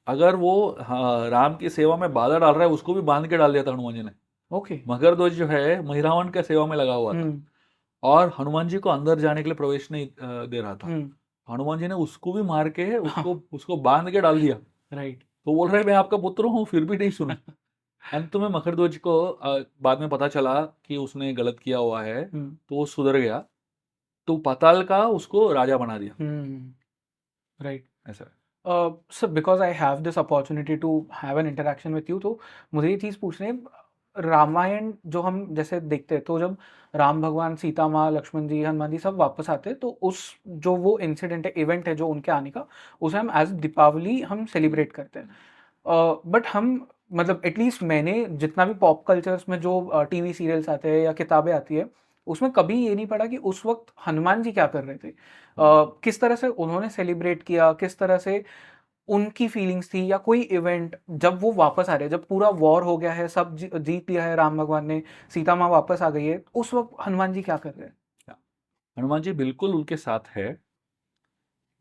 अगर वो राम की सेवा में बाधा डाल रहा है, उसको भी बांध के डाल दिया था हनुमान जी ने। ओके। मकर ध्वज जो है महिरावण के सेवा में लगा हुआ था, और हनुमान जी को अंदर जाने के लिए प्रवेश नहीं दे रहा था। हनुमान जी ने उसको भी मार के उसको बांध के डाल दिया। राइट। तो बोल रहे मैं आपका पुत्र हूँ, फिर भी नहीं सुना। अंत में मकरध्वज को बाद में पता चला कि उसने गलत किया हुआ है, तो वो सुधर गया, तो पाताल का उसको राजा बना दिया। राइट। ऐसा। Sir, because I have this opportunity to have an interaction with you, तो मुझे ये चीज़ पूछनी है, रामायण जो हम जैसे देखते हैं, तो जब राम भगवान, सीता माँ, लक्ष्मण जी, हनुमान जी सब वापस आते हैं, तो उस जो वो इंसिडेंट है, इवेंट है जो उनके आने का, उसे हम एज दीपावली हम सेलिब्रेट करते हैं। बट हम, मतलब एटलीस्ट मैंने जितना भी पॉप कल्चर्स में जो टीवी सीरियल्स आते हैं या किताबें आती है, उसमें कभी ये नहीं पढ़ा कि उस वक्त हनुमान जी क्या कर रहे थे, किस तरह से उन्होंने सेलिब्रेट किया, किस तरह से उनकी फीलिंग्स थी, या कोई इवेंट जब वो वापस आ रहे हैं, जब पूरा वॉर हो गया है, सब जीत लिया है राम भगवान ने, सीता माँ वापस आ गई है, उस वक्त हनुमान जी क्या कर रहे हैं? हनुमान जी बिल्कुल उनके साथ है।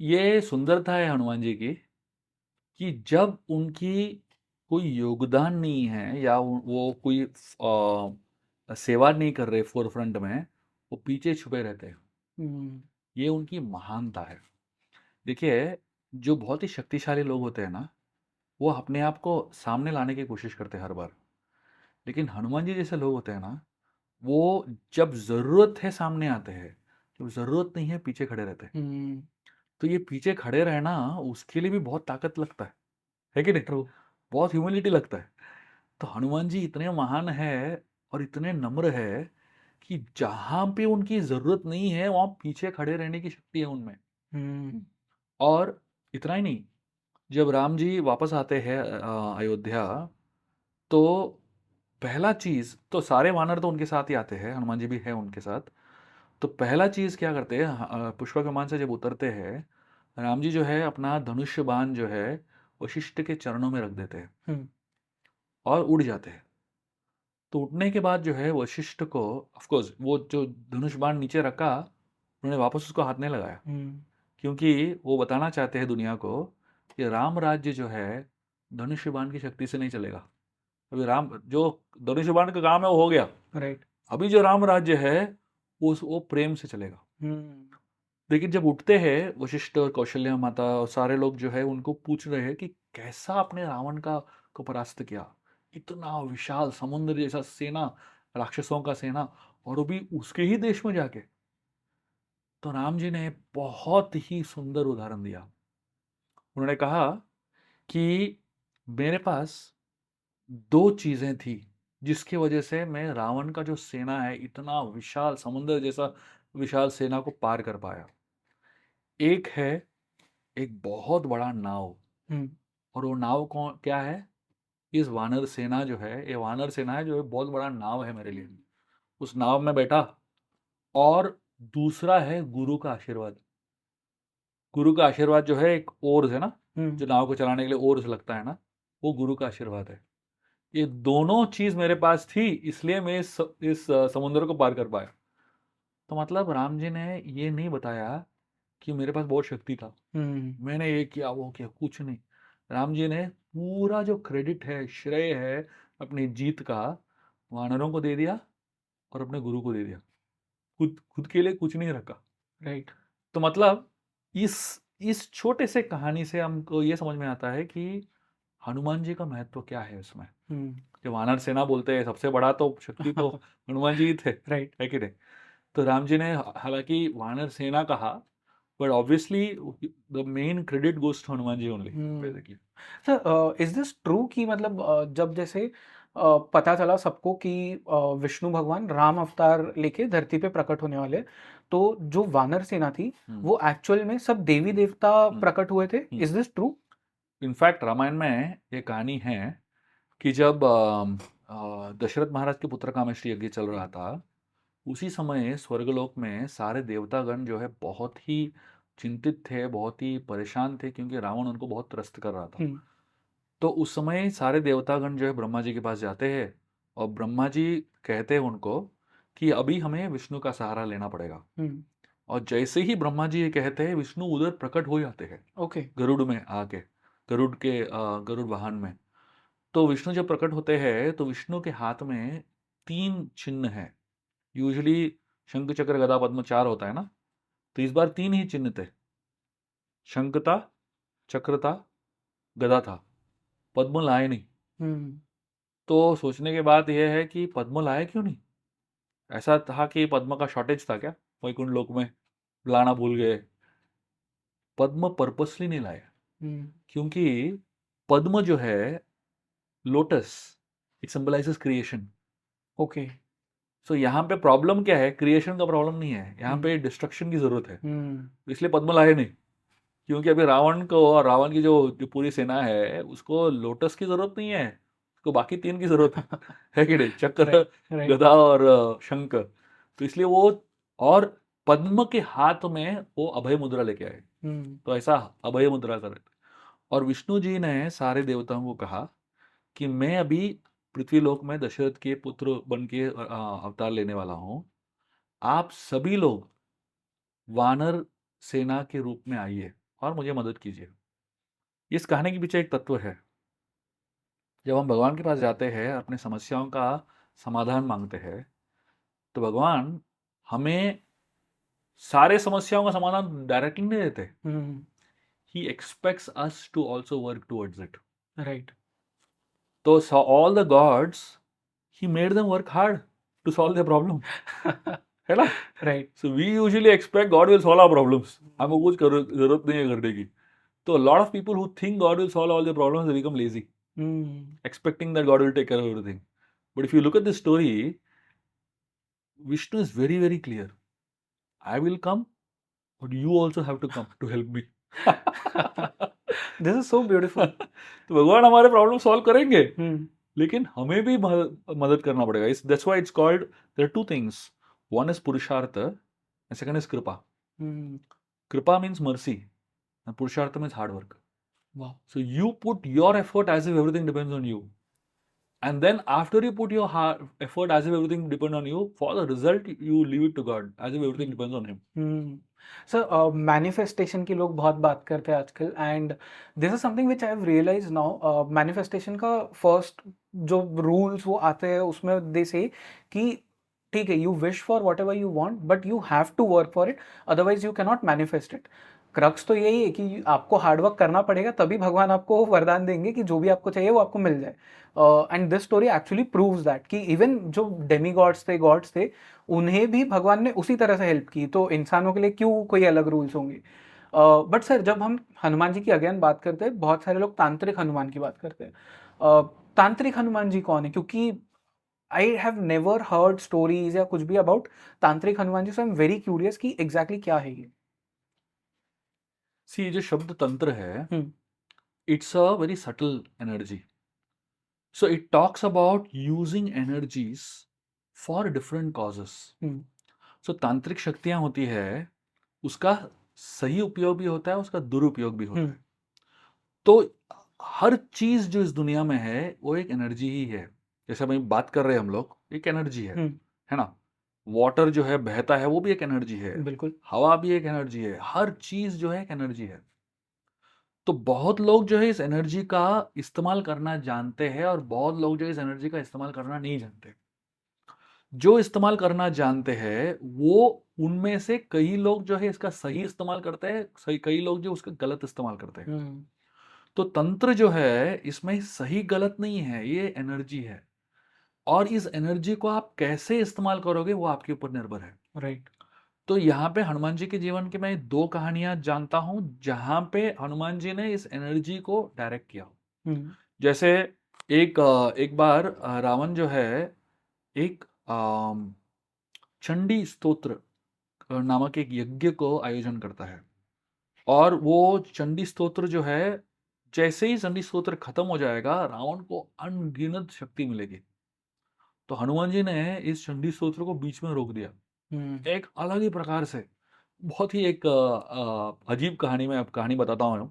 ये सुंदरता है हनुमान जी की, कि जब उनकी कोई योगदान नहीं है या वो कोई सेवा नहीं कर रहे फोर फ्रंट में, वो पीछे छुपे रहते हैं। ये उनकी महानता है। देखिए, जो बहुत ही शक्तिशाली लोग होते हैं ना, वो अपने आप को सामने लाने की कोशिश करते हैं हर बार। लेकिन हनुमान जी जैसे लोग होते हैं ना, वो जब जरूरत है सामने आते हैं, जब जरूरत नहीं है पीछे खड़े रहते हैं। तो ये पीछे खड़े रहना उसके लिए भी बहुत ताकत लगता है कि नहीं? ट्रू। बहुत ह्यूमिलिटी लगता है। तो हनुमान जी इतने महान है और इतने नम्र है कि जहां पे उनकी जरूरत नहीं है, वहां पीछे खड़े रहने की शक्ति है उनमें। और इतना ही नहीं, जब राम जी वापस आते हैं अयोध्या, तो पहला चीज तो, सारे वानर तो उनके साथ ही आते हैं, हनुमान जी भी है उनके साथ। तो पहला चीज क्या करते हैं, पुष्पक विमान से जब उतरते हैं, राम जी जो है अपना धनुष्य बाण जो है वशिष्ठ के चरणों में रख देते हैं और उड़ जाते हैं। तो उठने के बाद जो है वशिष्ठ को, ऑफ कोर्स वो जो धनुष बाण नीचे रखा, उन्होंने वापस उसको हाथ नहीं लगाया, क्योंकि वो बताना चाहते हैं दुनिया को कि राम राज्य जो है धनुष्य बाण की शक्ति से नहीं चलेगा, अभी राम जो धनुष बाण का काम है वो हो गया, राइट। अभी जो राम राज्य है वो प्रेम से चलेगा। लेकिन जब उठते हैं वशिष्ठ और कौशल्या माता और सारे लोग जो है उनको पूछ रहे हैं कि कैसा आपने रावण का को परास्त किया, इतना विशाल समुद्र जैसा सेना, राक्षसों का सेना, और वो भी उसके ही देश में जाके। तो राम जी ने बहुत ही सुंदर उदाहरण दिया। उन्होंने कहा कि मेरे पास दो चीजें थी जिसकी वजह से मैं रावण का जो सेना है, इतना विशाल समुद्र जैसा विशाल सेना को पार कर पाया। एक है एक बहुत बड़ा नाव, और वो नाव कौन क्या है, इस वानर सेना जो है, ये वानर सेना है जो है बहुत बड़ा नाव है मेरे लिए। उस नाव में बैठा। और दूसरा है गुरु का आशीर्वाद। गुरु का आशीर्वाद जो है, एक ओर्स है ना, जो नाव को चलाने के लिए ओर्स लगता है ना, वो गुरु का आशीर्वाद है। ये दोनों चीज मेरे पास थी, इसलिए मैं इस समुद्र को पार कर पाया। तो मतलब राम जी ने ये नहीं बताया कि मेरे पास बहुत शक्ति था, मैंने ये किया वो किया, कुछ नहीं। राम जी ने पूरा जो क्रेडिट है, श्रेय है अपनी जीत का, वानरों को दे दिया और अपने गुरु को दे दिया। खुद खुद के लिए कुछ नहीं रखा। राइट। तो मतलब इस इस छोटे से कहानी से हमको ये समझ में आता है कि हनुमान जी का महत्व क्या है उसमें। जो वानर सेना बोलते हैं सबसे बड़ा तो शक्ति तो हनुमान जी ही थे, राइट। है कि नहीं। तो राम जी ने हालांकि वानर सेना कहा, but obviously the main credit goes to Hanuman ji only basically. Sir, is this true कि मतलब जब जैसे पता चला सबको कि विष्णु भगवान राम अवतार लेके धरती पे प्रकट होने वाले, तो जो वानर सेना थी वो एक्चुअल में सब देवी देवता प्रकट हुए थे, is this true? In fact Ramayana में ये कहानी है कि जब दशरथ महाराज के पुत्र कामेष्टि यज्ञ चल रहा था, उसी समय स्वर्गलोक में सारे देवतागण जो है बहुत ही चिंतित थे, बहुत ही परेशान थे, क्योंकि रावण उनको बहुत त्रस्त कर रहा था। तो उस समय सारे देवतागण जो है ब्रह्मा जी के पास जाते हैं, और ब्रह्मा जी कहते हैं उनको कि अभी हमें विष्णु का सहारा लेना पड़ेगा। और जैसे ही ब्रह्मा जी ये कहते हैं, विष्णु उधर प्रकट हो जाते हैं। ओके। गरुड़ में आके, गरुड़ वाहन में। तो विष्णु जब प्रकट होते हैं तो विष्णु के हाथ में 3 चिन्ह हैं। यूजुअली शंख चक्र गदा पद्म 4 होता है ना, तो इस बार 3 ही चिन्ह थे। शंख था, चक्र था, गदा था, पद्म लाए नहीं। तो सोचने के बाद यह है कि पद्म लाए क्यों नहीं। ऐसा था कि पद्म का शॉर्टेज था क्या, वैकुंठ लोक में लाना भूल गए। पद्म पर्पसली नहीं लाए, क्योंकि पद्म जो है, lotus, it symbolises creation. Okay. So यहाँ पे प्रॉब्लम क्या है, क्रिएशन का प्रॉब्लम नहीं है, यहाँ पे डिस्ट्रक्शन की जरूरत है। इसलिए पद्म लाए नहीं, क्योंकि अभी रावण को और रावण की जो पूरी सेना है उसको लोटस की जरूरत नहीं है, उसको बाकी 3 की जरूरत है कि नहीं, चक्र, गदा और शंख। तो इसलिए वो, और पद्म के हाथ में वो अभय मुद्रा लेके आए। तो ऐसा अभय मुद्रा कर। और विष्णु जी ने सारे देवताओं को कहा कि मैं अभी पृथ्वीलोक में दशरथ के पुत्र बन के अवतार लेने वाला हूं। आप सभी लोग वानर सेना के रूप में आइए और मुझे मदद कीजिए। इस कहानी के पीछे एक तत्व है। जब हम भगवान के पास जाते हैं, अपने समस्याओं का समाधान मांगते हैं, तो भगवान हमें सारे समस्याओं का समाधान डायरेक्टली नहीं देते। He expects us to also work towards it. Right. तो all the gods, he made them work hard to solve their problem. है ना? Right. So we usually expect God will solve our problems. हमको कुछ जरूरत नहीं है करने की। तो a lot of people who think God will solve all their problems, they become lazy, expecting that God will take care of everything. But if you look at this story, Vishnu is very, very clear. I will come, but you also have to come to help me. This is so beautiful. तो भगवान हमारे problem solve करेंगे, लेकिन हमें भी मदद करना पड़ेगा। That's why it's called, there are 2 things, one is purushartha and second is kripa. Kripa means mercy and purushartha means hard work. वाह। So you put your effort as if everything depends on you, And then after you put your hard effort, as if everything depends on you, for the result you leave it to God, as if everything depends on Him. Sir manifestation की लोग बहुत बात करते हैं आजकल and this is something which I have realise now manifestation का first जो rules वो आते हैं उसमें दे से कि ठीक है you wish for whatever you want but you have to work for it otherwise you cannot manifest it crux तो यही है कि आपको हार्डवर्क करना पड़ेगा तभी भगवान आपको वरदान देंगे कि जो भी आपको चाहिए वो आपको मिल जाए and this story actually proves that कि इवन जो डेमी गॉड्स थे उन्हें भी भगवान ने उसी तरह से हेल्प की तो इंसानों के लिए क्यों कोई अलग रूल्स होंगे बट सर जब हम हनुमान जी की अगेन बात करते हैं बहुत सारे लोग तांत्रिक हनुमान की बात करते हैं तांत्रिक हनुमान जी कौन है क्योंकि I have never heard stories या कुछ भी अबाउट तांत्रिक हनुमान जी सो आई एम वेरी क्यूरियस कि एग्जैक्टली क्या है ये See, ये जो शब्द तंत्र है, हम्म it's a very subtle energy. So it talks about using energies for different causes. Hmm So तांत्रिक शक्तियां होती है, उसका सही उपयोग भी होता है, उसका दुरुपयोग भी होता है. तो हर चीज जो इस दुनिया में है वो एक एनर्जी ही है. जैसे अभी बात कर रहे हैं हम लोग, एक एनर्जी है ना. वाटर जो है बहता है वो भी एक एनर्जी है. बिल्कुल हवा भी एक एनर्जी है. हर चीज जो है एक एनर्जी है. तो बहुत लोग जो है इस एनर्जी का इस्तेमाल करना जानते हैं और बहुत लोग जो इस एनर्जी का इस्तेमाल करना नहीं जानते. जो इस्तेमाल करना जानते हैं वो उनमें से कई लोग जो है इसका सही इस्तेमाल करते हैं, कई लोग जो उसका गलत इस्तेमाल करते हैं. तो तंत्र जो है इसमें सही गलत नहीं है, ये एनर्जी है. और इस एनर्जी को आप कैसे इस्तेमाल करोगे वो आपके ऊपर निर्भर है. राइट तो यहाँ पे हनुमान जी के जीवन की मैं 2 कहानियां जानता हूँ जहां पे हनुमान जी ने इस एनर्जी को डायरेक्ट किया. जैसे एक बार रावण जो है एक चंडी स्तोत्र नामक एक यज्ञ को आयोजन करता है. और वो चंडी स्तोत्र जो है, जैसे ही चंडी स्तोत्र खत्म हो जाएगा रावण को अनगिनत शक्ति मिलेगी. तो हनुमान जी ने इस चंडी स्तोत्र को बीच में रोक दिया एक अलग ही प्रकार से. बहुत ही एक अजीब कहानी में आप कहानी बताता हूँ.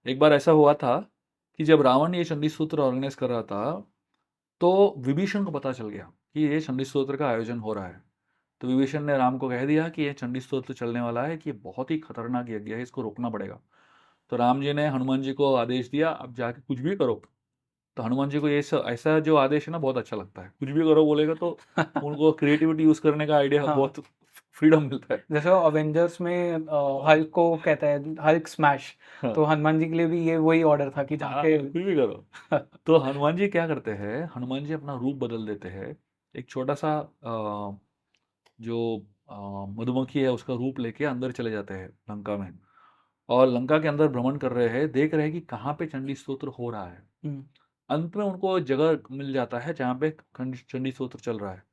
एक बार ऐसा हुआ था कि जब रावण ये चंडी स्तोत्र ऑर्गेनाइज कर रहा था तो विभीषण को पता चल गया कि ये चंडी स्तोत्र का आयोजन हो रहा है. तो विभीषण ने राम को कह दिया कि ये चंडी स्तोत्र चलने वाला है, कि ये बहुत ही खतरनाक यज्ञ है, इसको रोकना पड़ेगा. तो राम जी ने हनुमान जी को आदेश दिया, अब जाके कुछ भी करो. तो हनुमान जी को ये ऐसा जो आदेश है ना बहुत अच्छा लगता है. कुछ भी करो बोलेगा तो उनको क्रिएटिविटी यूज करने का आइडिया बहुत फ्रीडम मिलता है. जैसे अवेंजर्स में हल्क को कहता है हल्क स्मैश तो हनुमान जी के लिए भी ये वही ऑर्डर था कि जाके कुछ भी करो. तो हनुमान जी क्या करते हैं, हनुमान जी अपना रूप बदल देते हैं. एक छोटा सा जो मधुमक्खी है उसका रूप लेके अंदर चले जाते हैं लंका में. और लंका के अंदर भ्रमण कर रहे हैं, देख रहे हैं कि कहाँ पे चंडी स्तोत्र हो रहा है. अंत में उनको जगह मिल जाता है जहाँ पे चंडी स्तोत्र चल रहा है.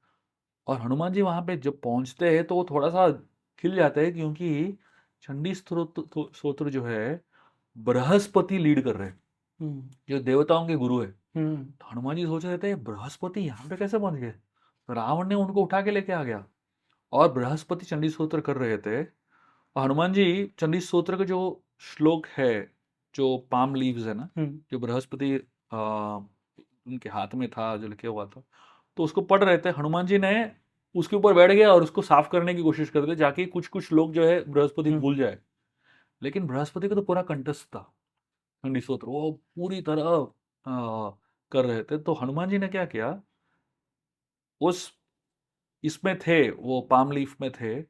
और हनुमान जी वहां पे जब पहुंचते हैं तो वो थोड़ा सा खिल जाते हैं क्योंकि चंडी स्तोत्र जो है बृहस्पति लीड कर रहे हैं, जो देवताओं के गुरु है. तो हनुमान जी सोच रहे थे बृहस्पति यहाँ पे कैसे पहुंच गए. तो रावण ने उनको उठा के लेके आ गया और बृहस्पति चंडी स्तोत्र कर रहे थे. और हनुमान जी चंडी स्तोत्र का जो श्लोक है, जो पाम लीव्स है ना, जो बृहस्पति उनके हाथ में था, जो लिखे हुआ था, तो उसको पढ़ रहे थे. हनुमान जी ने उसके ऊपर बैठ गया और उसको साफ करने की कोशिश कर रहे थे जाके कुछ लोग जो है बृहस्पति भूल जाए. लेकिन बृहस्पति का तो पूरा कंठस्थ था चंडी स्तोत्र, वो पूरी तरह कर रहे थे. तो हनुमान जी ने क्या किया, उस इसमें थे, वो पाम लीफ में थे,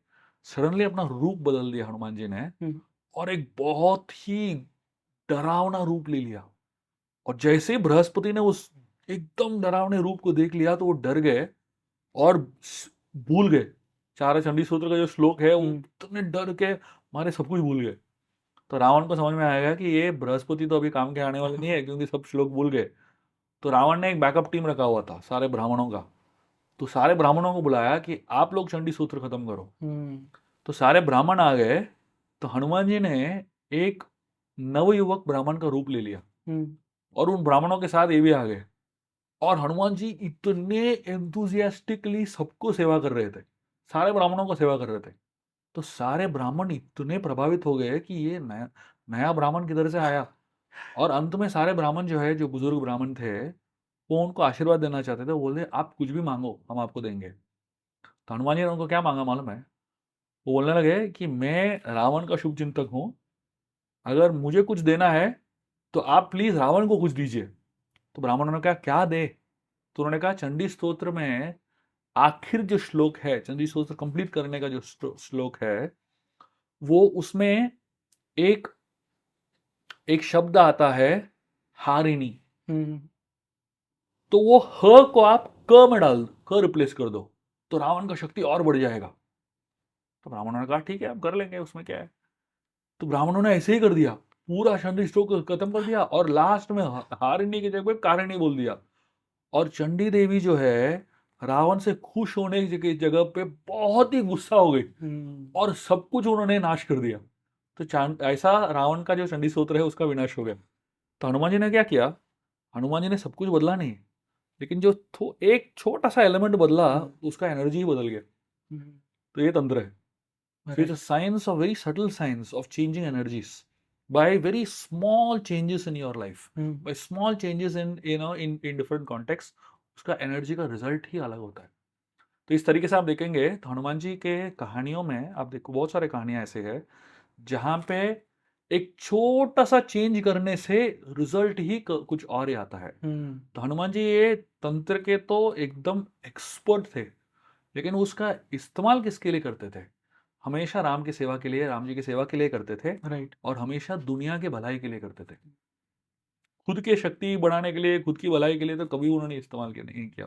सडनली अपना रूप बदल दिया हनुमान जी ने और एक बहुत ही डरावना रूप ले लिया. और जैसे ही बृहस्पति ने उस एकदम डरावने रूप को देख लिया तो वो डर गए और भूल गए. चार चंडी स्तोत्र का जो श्लोक है वो इतने डर के मारे सब कुछ भूल गए. तो रावण को समझ में आएगा कि ये बृहस्पति तो अभी काम के आने वाले नहीं है क्योंकि सब श्लोक भूल गए. तो रावण ने एक बैकअप टीम रखा हुआ था सारे ब्राह्मणों का. तो सारे ब्राह्मणों को बुलाया कि आप लोग चंडी सूत्र खत्म करो. तो सारे ब्राह्मण आ गए. तो हनुमान जी ने एक नवयुवक ब्राह्मण का रूप ले लिया और उन ब्राह्मणों के साथ ये भी आ गए. और हनुमान जी इतने एंथुजियास्टिकली सबको सेवा कर रहे थे, सारे ब्राह्मणों को सेवा कर रहे थे. तो सारे ब्राह्मण इतने प्रभावित हो गए कि ये नया ब्राह्मण किधर से आया. और अंत में सारे ब्राह्मण जो है, जो बुजुर्ग ब्राह्मण थे, वो उनको आशीर्वाद देना चाहते थे। वो बोले आप कुछ भी मांगो हम आपको देंगे। तो हनुमान जी ने उनको क्या मांगा मालूम है? वो बोलने लगे कि मैं रावण का शुभ चिंतक हूँ, अगर मुझे कुछ देना है तो आप प्लीज रावण को कुछ दीजिए। तो ब्राह्मणों ने कहा क्या दे? तो उन्होंने कहा चंडी स्तोत्र में आखिर जो श्लोक है, चंडी स्तोत्र कंप्लीट करने का जो श्लोक है, वो उसमें एक एक शब्द आता है हारिणी। हम्म तो वो ह को आप क में डाल, क रिप्लेस कर दो, तो रावण का शक्ति और बढ़ जाएगा। तो ब्राह्मणों ने कहा ठीक है, हम कर लेंगे, उसमें क्या है। तो ब्राह्मणों ने ऐसे ही कर दिया, पूरा चंडी स्ट्रोक खत्म कर दिया और लास्ट में हारिणी की जगह पे कारिणी बोल दिया। और चंडी देवी जो है रावण से खुश होने की जगह पे बहुत ही गुस्सा हो गई और सब कुछ उन्होंने नाश कर दिया। तो ऐसा रावण का जो चंडी स्तोत्र है उसका विनाश हो गया। तो हनुमान जी ने क्या किया? हनुमान जी ने सब कुछ बदला नहीं, लेकिन जो एक छोटा सा एलिमेंट बदला, उसका एनर्जी ही बदल गया। तो ये तंत्र है। So it's a science, a very subtle science of changing energies by very small changes in your life, by small changes in in different contexts. उसका एनर्जी का रिजल्ट ही अलग होता है। तो इस तरीके से आप देखेंगे तो हनुमान जी के कहानियों में आप देखो बहुत सारे कहानियां ऐसे हैं जहां पे एक छोटा सा चेंज करने से रिजल्ट ही कुछ और ही आता है। तो हनुमान जी ये तंत्र के तो एकदम एक्सपर्ट थे, लेकिन उसका इस्तेमाल किसके लिए करते थे? हमेशा राम की सेवा के लिए, राम जी की सेवा के लिए करते थे। राइट। और हमेशा दुनिया के भलाई के लिए करते थे। खुद की शक्ति बढ़ाने के लिए, खुद की भलाई के लिए तो कभी उन्होंने इस्तेमाल किया नहीं किया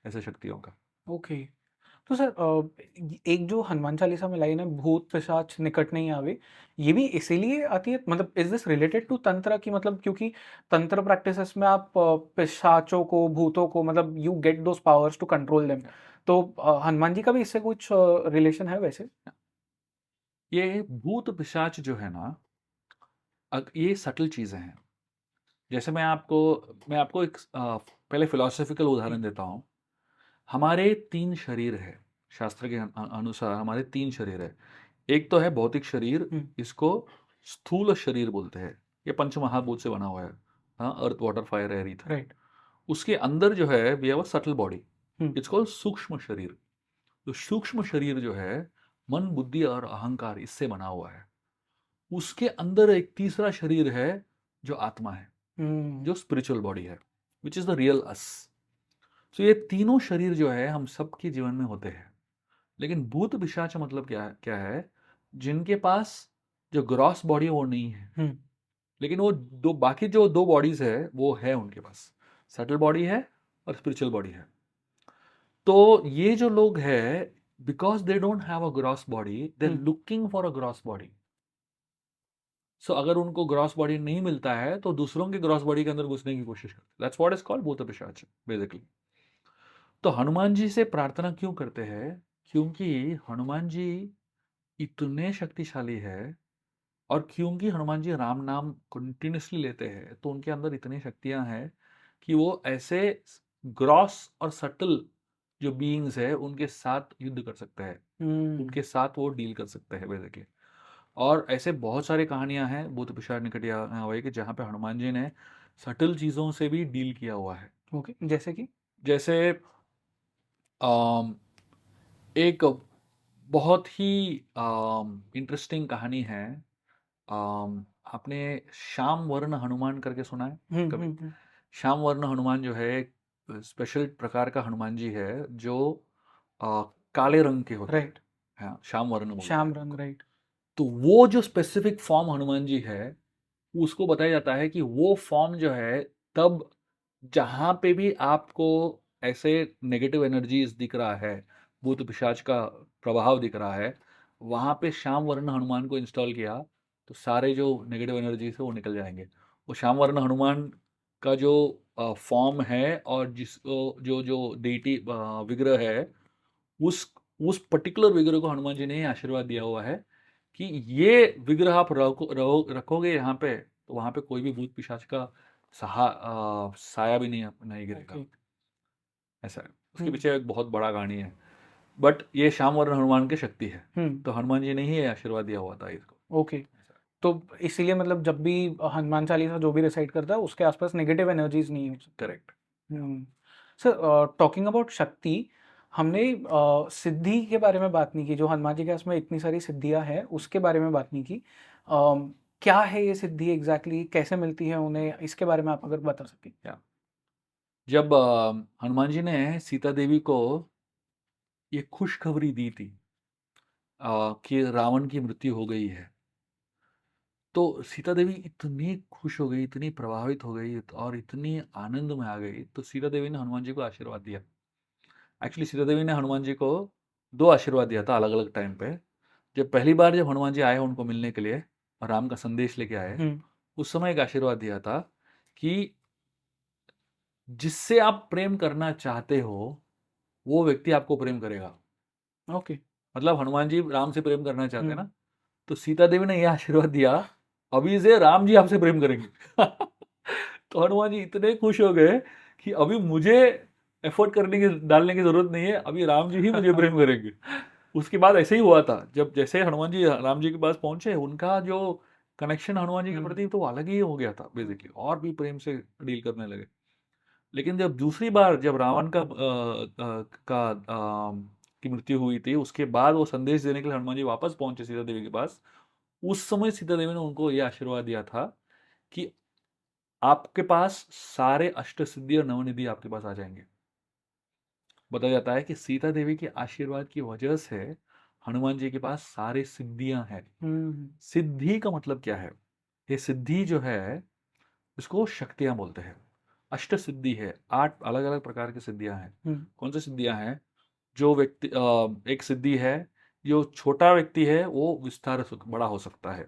ऐसे शक्तियों का। ओके। तो सर एक जो हनुमान चालीसा में लाइन है, भूत पिशाच निकट नहीं आवे, ये भी इसीलिए आती है, मतलब इज दिस रिलेटेड टू तंत्र की, मतलब क्योंकि तंत्र प्रैक्टिसेस में आप पिशाचों को, भूतों को, मतलब you get those powers to control them. तो हनुमान जी का भी इससे कुछ रिलेशन है वैसे? ये भूत पिशाच जो है ना, ये सटल चीजें हैं। जैसे मैं आपको एक पहले फिलोसॉफिकल उदाहरण देता हूँ। हमारे 3 शरीर है, शास्त्र के अनुसार हमारे 3 शरीर है। एक तो है भौतिक शरीर, इसको स्थूल शरीर बोलते हैं। ये पंच महाभूत से बना हुआ है। हाँ, earth water fire air ether. Right. उसके अंदर जो है we have a subtle body, it's called sukshma sharir. तो सूक्ष्म शरीर जो है मन, बुद्धि और अहंकार इससे बना हुआ है। उसके अंदर एक तीसरा शरीर है जो आत्मा है, जो स्पिरिचुअल बॉडी है, विच इज द रियल अस। तो ये तीनों शरीर जो है हम सबके जीवन में होते हैं। लेकिन भूत पिशाच मतलब क्या है? जिनके पास जो ग्रॉस बॉडी वो नहीं है, लेकिन वो बाकी जो 2 बॉडीज है वो है उनके पास। सटल बॉडी है और स्पिरिचुअल बॉडी है। तो ये जो लोग हैं, because they don't have a gross body, they are looking for a gross body. So अगर उनको ग्रॉस बॉडी नहीं मिलता है तो दूसरों के ग्रॉस बॉडी के अंदर घुसने की कोशिश करते हैं। दैट्स व्हाट इज कॉल्ड भूत पिशाच बेसिकली। तो हनुमान जी से प्रार्थना क्यों करते हैं? क्योंकि हनुमान जी इतने शक्तिशाली है, और क्योंकि हनुमान जी राम नाम कंटिन्यूसली लेते हैं तो उनके अंदर इतनी शक्तियां हैं कि वो ऐसे ग्रॉस और सटल जो बीइंग्स है उनके साथ युद्ध कर सकते हैं, उनके साथ वो डील कर सकते हैं बेसिकली। और ऐसे बहुत सारी कहानियां हैं भूत पिशाच निकट आवे की, जहाँ पे हनुमान जी ने सटल चीजों से भी डील किया हुआ है। ओके, जैसे कि? जैसे अम, एक बहुत ही इंटरेस्टिंग कहानी है। आपने श्याम वर्ण हनुमान करके सुना है कभी? श्याम वर्ण हनुमान जो है एक स्पेशल प्रकार का हनुमान जी है जो काले रंग के होते हैं। राइट। हाँ, श्याम वर्ण बोलते हैं श्याम रंग, उनको। राइट। तो वो जो स्पेसिफिक फॉर्म हनुमान जी है, उसको बताया जाता है कि वो फॉर्म जो है, तब जहां पे भी आपको ऐसे नेगेटिव एनर्जीज दिख रहा है, भूत पिशाच का प्रभाव दिख रहा है, वहां पे श्याम वर्ण हनुमान को इंस्टॉल किया तो सारे जो नेगेटिव एनर्जीज है वो निकल जाएंगे। वो श्याम वर्ण हनुमान का जो फॉर्म है और जिसको जो जो देटी विग्रह है, उस उस पर्टिकुलर विग्रह को हनुमान जी ने ये आशीर्वाद दिया हुआ है कि ये विग्रह आप रखोगे यहाँ पे तो वहां पे कोई भी भूत पिशाच का साया भी नहीं गिरेगा। ओके। ऐसा है। उसके पीछे एक बहुत बड़ा कहानी है, बट ये श्याम वर्ण हनुमान की शक्ति है। तो हनुमान जी ने ही ये आशीर्वाद दिया हुआ था इसको। ओके। तो इसीलिए मतलब जब भी हनुमान चालीसा जो भी रिसाइट करता है उसके आसपास नेगेटिव एनर्जीज नहीं हो सकती। करेक्ट। सर, टॉकिंग अबाउट शक्ति, हमने सिद्धि के बारे में बात नहीं की। जो हनुमान जी के पास में इतनी सारी सिद्धियां हैं उसके बारे में बात नहीं की। क्या है ये सिद्धि एग्जैक्टली, कैसे मिलती है उन्हें, इसके बारे में आप अगर बता सकें। क्या जब हनुमान जी ने सीता देवी को ये खुशखबरी दी थी कि रावण की मृत्यु हो गई है, तो सीता देवी इतनी खुश हो गई, इतनी प्रभावित हो गई और इतनी आनंद में आ गई, तो सीता देवी ने हनुमान जी को आशीर्वाद दिया। एक्चुअली सीता देवी ने हनुमान जी को दो आशीर्वाद दिया था अलग अलग टाइम पे। जब पहली बार जब हनुमान जी आए उनको मिलने के लिए और राम का संदेश लेके आए, उस समय एक आशीर्वाद दिया था कि जिससे आप प्रेम करना चाहते हो वो व्यक्ति आपको प्रेम करेगा। ओके। मतलब हनुमान जी राम से प्रेम करना चाहते हैं ना, तो सीता देवी ने यह आशीर्वाद दिया, अभी से राम जी आपसे प्रेम करेंगे। तो हनुमान जी इतने खुश हो गए कि अभी मुझे एफर्ट करने की डालने की जरूरत नहीं है, अभी राम जी ही मुझे प्रेम करेंगे। उसके बाद ऐसे ही हुआ था, जब जैसे हनुमान जी राम जी के पास पहुंचे, उनका जो कनेक्शन हनुमान जी के प्रति तो अलग ही हो गया था बेसिकली, और भी प्रेम से डील करने लगे। लेकिन जब दूसरी बार जब रावण की मृत्यु हुई थी, उसके बाद वो संदेश देने के लिए हनुमान जी वापस पहुंचे सीता देवी के पास। उस समय सीता देवी ने उनको ये आशीर्वाद दिया था कि आपके पास सारे अष्ट सिद्धि और नवनिधि आपके पास आ जाएंगे। बताया जाता है कि सीता देवी के आशीर्वाद की वजह से हनुमान जी के पास सारे सिद्धियां हैं। सिद्धि का मतलब क्या है? ये सिद्धि जो है इसको शक्तियां बोलते हैं। अष्ट सिद्धि है, 8 अलग अलग प्रकार की सिद्धियां हैं। कौन सी सिद्धियां हैं? जो व्यक्ति एक सिद्धि है, जो छोटा व्यक्ति है वो बड़ा हो सकता है,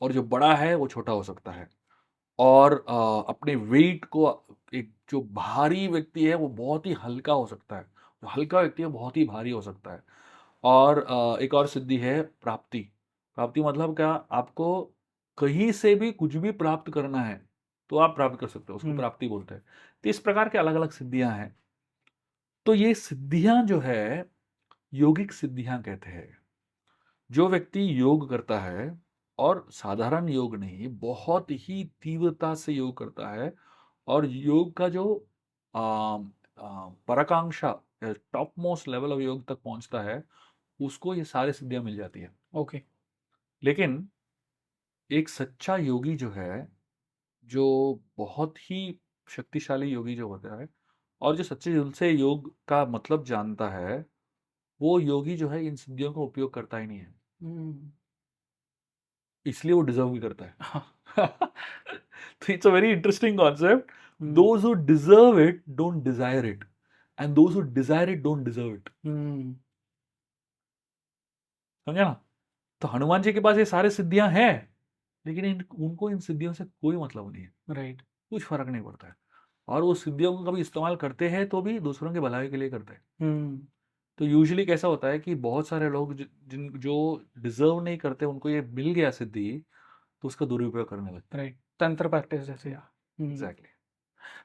और जो बड़ा है वो छोटा हो सकता है। और अपने वेट को, एक जो भारी व्यक्ति है वो बहुत ही हल्का हो सकता है, जो हल्का व्यक्ति है बहुत ही भारी हो सकता है। और एक और सिद्धि है प्राप्ति। प्राप्ति मतलब क्या? आपको कहीं से भी कुछ भी प्राप्त करना है तो आप प्राप्त कर सकते हो, उसको प्राप्ति बोलते हैं। तो इस प्रकार के अलग अलग सिद्धियां हैं। तो ये सिद्धियां जो है योगिक सिद्धियां कहते हैं। जो व्यक्ति योग करता है, और साधारण योग नहीं, बहुत ही तीव्रता से योग करता है, और योग का जो पराकांक्षा, टॉप मोस्ट लेवल ऑफ योग तक पहुंचता है, उसको ये सारी सिद्धियां मिल जाती है। ओके। लेकिन एक सच्चा योगी जो है, जो बहुत ही शक्तिशाली योगी जो होता है, और जो सच्चे दिल से योग का मतलब जानता है, वो योगी जो है इन सिद्धियों का उपयोग करता ही नहीं है। इसलिए वो डिजर्व भी करता है। तो it's a very interesting concept. Those who deserve it don't desire it, and those who desire it don't deserve it. समझा ना? तो हनुमान जी के पास ये सारे सिद्धियां हैं, लेकिन उनको इन सिद्धियों से कोई मतलब नहीं है। राइट। कुछ फर्क नहीं पड़ता है। और वो सिद्धियों को कभी इस्तेमाल करते हैं तो भी दूसरों के भलाई के लिए करते हैं। तो यूजुअली कैसा होता है कि बहुत सारे लोग जो डिजर्व नहीं करते, उनको ये मिल गया सिद्धि, तो उसका दुरुपयोग करने लगते हैं। राइट, तंत्र प्रैक्टिस जैसे। एग्जैक्टली।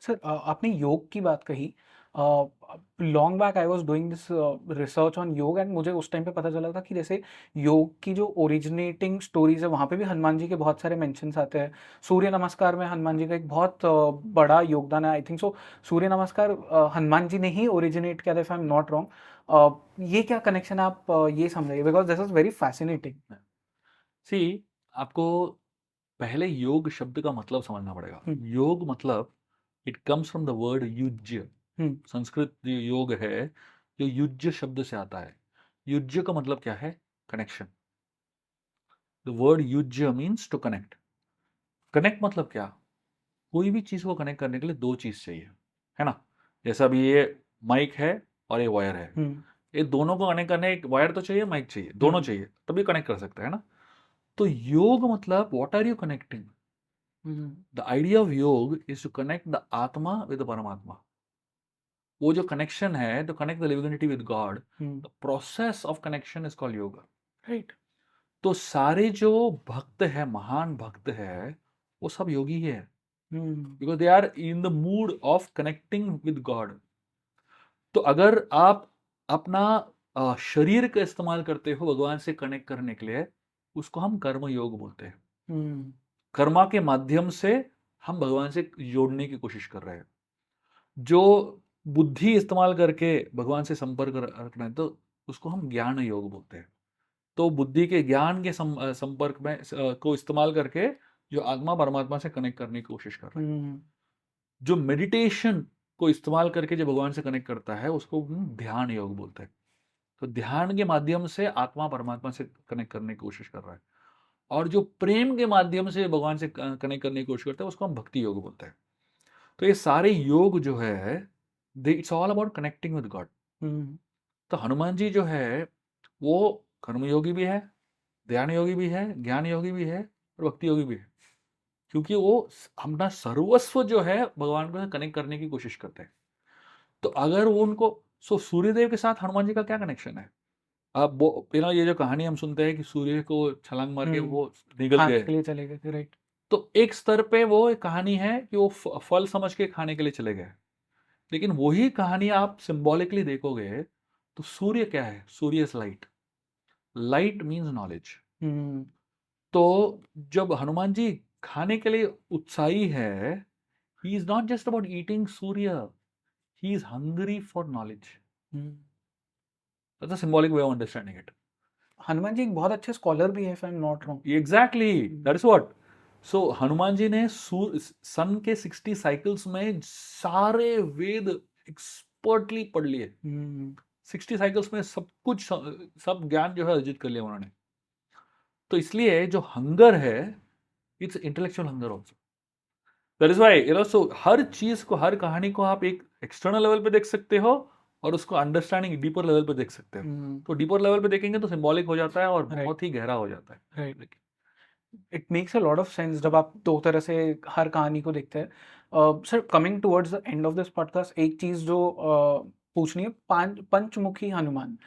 सर, आपने योग की बात कही। Long back I was doing this research on योग, एंड मुझे उस टाइम पे पता चला था कि जैसे योग की जो ओरिजिनेटिंग स्टोरीज है वहाँ पे भी हनुमान जी के बहुत सारे मेंशंस आते हैं। सूर्य नमस्कार में हनुमान जी का एक बहुत बड़ा योगदान है, आई थिंक सो। सूर्य नमस्कार हनुमान जी ने ही ओरिजिनेट किया था, if I am not wrong. ये क्या कनेक्शन, आप ये समझाइए, because this is very fascinating. See, आपको पहले योग शब्द का मतलब समझना पड़ेगा। योग मतलब, it comes from the word yujya. Sanskrit जो योग है, जो युज्य शब्द से आता है। युज्य का मतलब क्या है? Connection. The word yujya means to connect. Connect मतलब क्या? कोई भी चीज को कनेक्ट करने के लिए दो चीज चाहिए, है ना? जैसा अभी ये माइक है और ये वायर है, ये दोनों को कनेक्ट करने एक वायर तो चाहिए, माइक चाहिए, दोनों चाहिए, तभी कनेक्ट कर सकते हैं ना? तो योग मतलब what are you connecting? The idea of yog is to connect the atma with paramatma. वो जो कनेक्शन है, to connect the living with God, the process of connection is called yoga. Right? तो सारे जो भक्त है, महान भक्त है, वो सब योगी ही है, because they are in the mood of connecting with God. तो अगर आप अपना शरीर का इस्तेमाल करते हो भगवान से कनेक्ट करने के लिए, उसको हम कर्म योग बोलते हैं। कर्मा के माध्यम से हम भगवान से जोड़ने की कोशिश कर रहे हैं। जो बुद्धि इस्तेमाल करके भगवान से संपर्क रखना है, तो उसको हम ज्ञान योग बोलते हैं। तो बुद्धि के ज्ञान के संपर्क में को इस्तेमाल करके जो आत्मा परमात्मा से कनेक्ट करने की कोशिश कर रहे हैं। हम्म जो मेडिटेशन को इस्तेमाल करके जो भगवान से कनेक्ट करता है, उसको हम ध्यान योग बोलते हैं। तो ध्यान के माध्यम से आत्मा परमात्मा से कनेक्ट करने की कोशिश कर रहा है, और जो प्रेम के माध्यम से भगवान से कनेक्ट करने की कोशिश करता है, उसको हम भक्ति योग बोलते हैं। तो ये सारे योग जो है, it's all about connecting with God. Hmm तो हनुमान जी जो है, वो कर्म योगी भी है, ध्यान योगी भी है, ज्ञान योगी भी है, और भक्ति योगी भी है। क्योंकि वो अपना सर्वस्व जो है भगवान को कनेक्ट करने की कोशिश करते हैं। तो अगर वो उनको, सो सूर्यदेव के साथ हनुमान जी का क्या कनेक्शन है? अब वो ये जो कहानी हम सुनते हैं कि सूर्य को छलांग मार के वो निगल खाने गए, के लिए चले गए थे, राइट। तो एक स्तर पे वो एक कहानी है कि वो फल समझ के खाने के लिए चले गए। लेकिन वही कहानी आप सिंबॉलिकली देखोगे, तो सूर्य क्या है? Surya is light. Light means knowledge. Hmm तो जब हनुमान जी खाने के लिए उत्साही है, he is not just about eating Surya, he is hungry for knowledge. Hmm. That's a symbolic way of understanding it. Hanuman ji एक बहुत अच्छे स्कॉलर भी है, if I am not wrong. Exactly, that is what. So Hanuman ji ने सन के 60 cycles में सारे वेद expertly पढ़ लिए। 60 साइकिल्स में सब कुछ, सब ज्ञान जो है अर्जित कर लिया उन्होंने। तो इसलिए जो हंगर है, it's intellectual hunger also. That is why so हर चीज को, हर कहानी को आप एक एक्सटर्नल लेवल पे देख सकते हो, और उसको अंडरस्टैंडिंग डीपर लेवल पे देख सकते हो। तो डीपर लेवल पे देखेंगे तो सिंबॉलिक हो जाता है और बहुत ही गहरा हो जाता है। Right. It makes a lot of sense जब आप दो तरह से हर कहानी को देखते हैं। Sir, coming towards the end of this podcast, एक चीज जो पूछनी है, पंचमुखी हनुमान।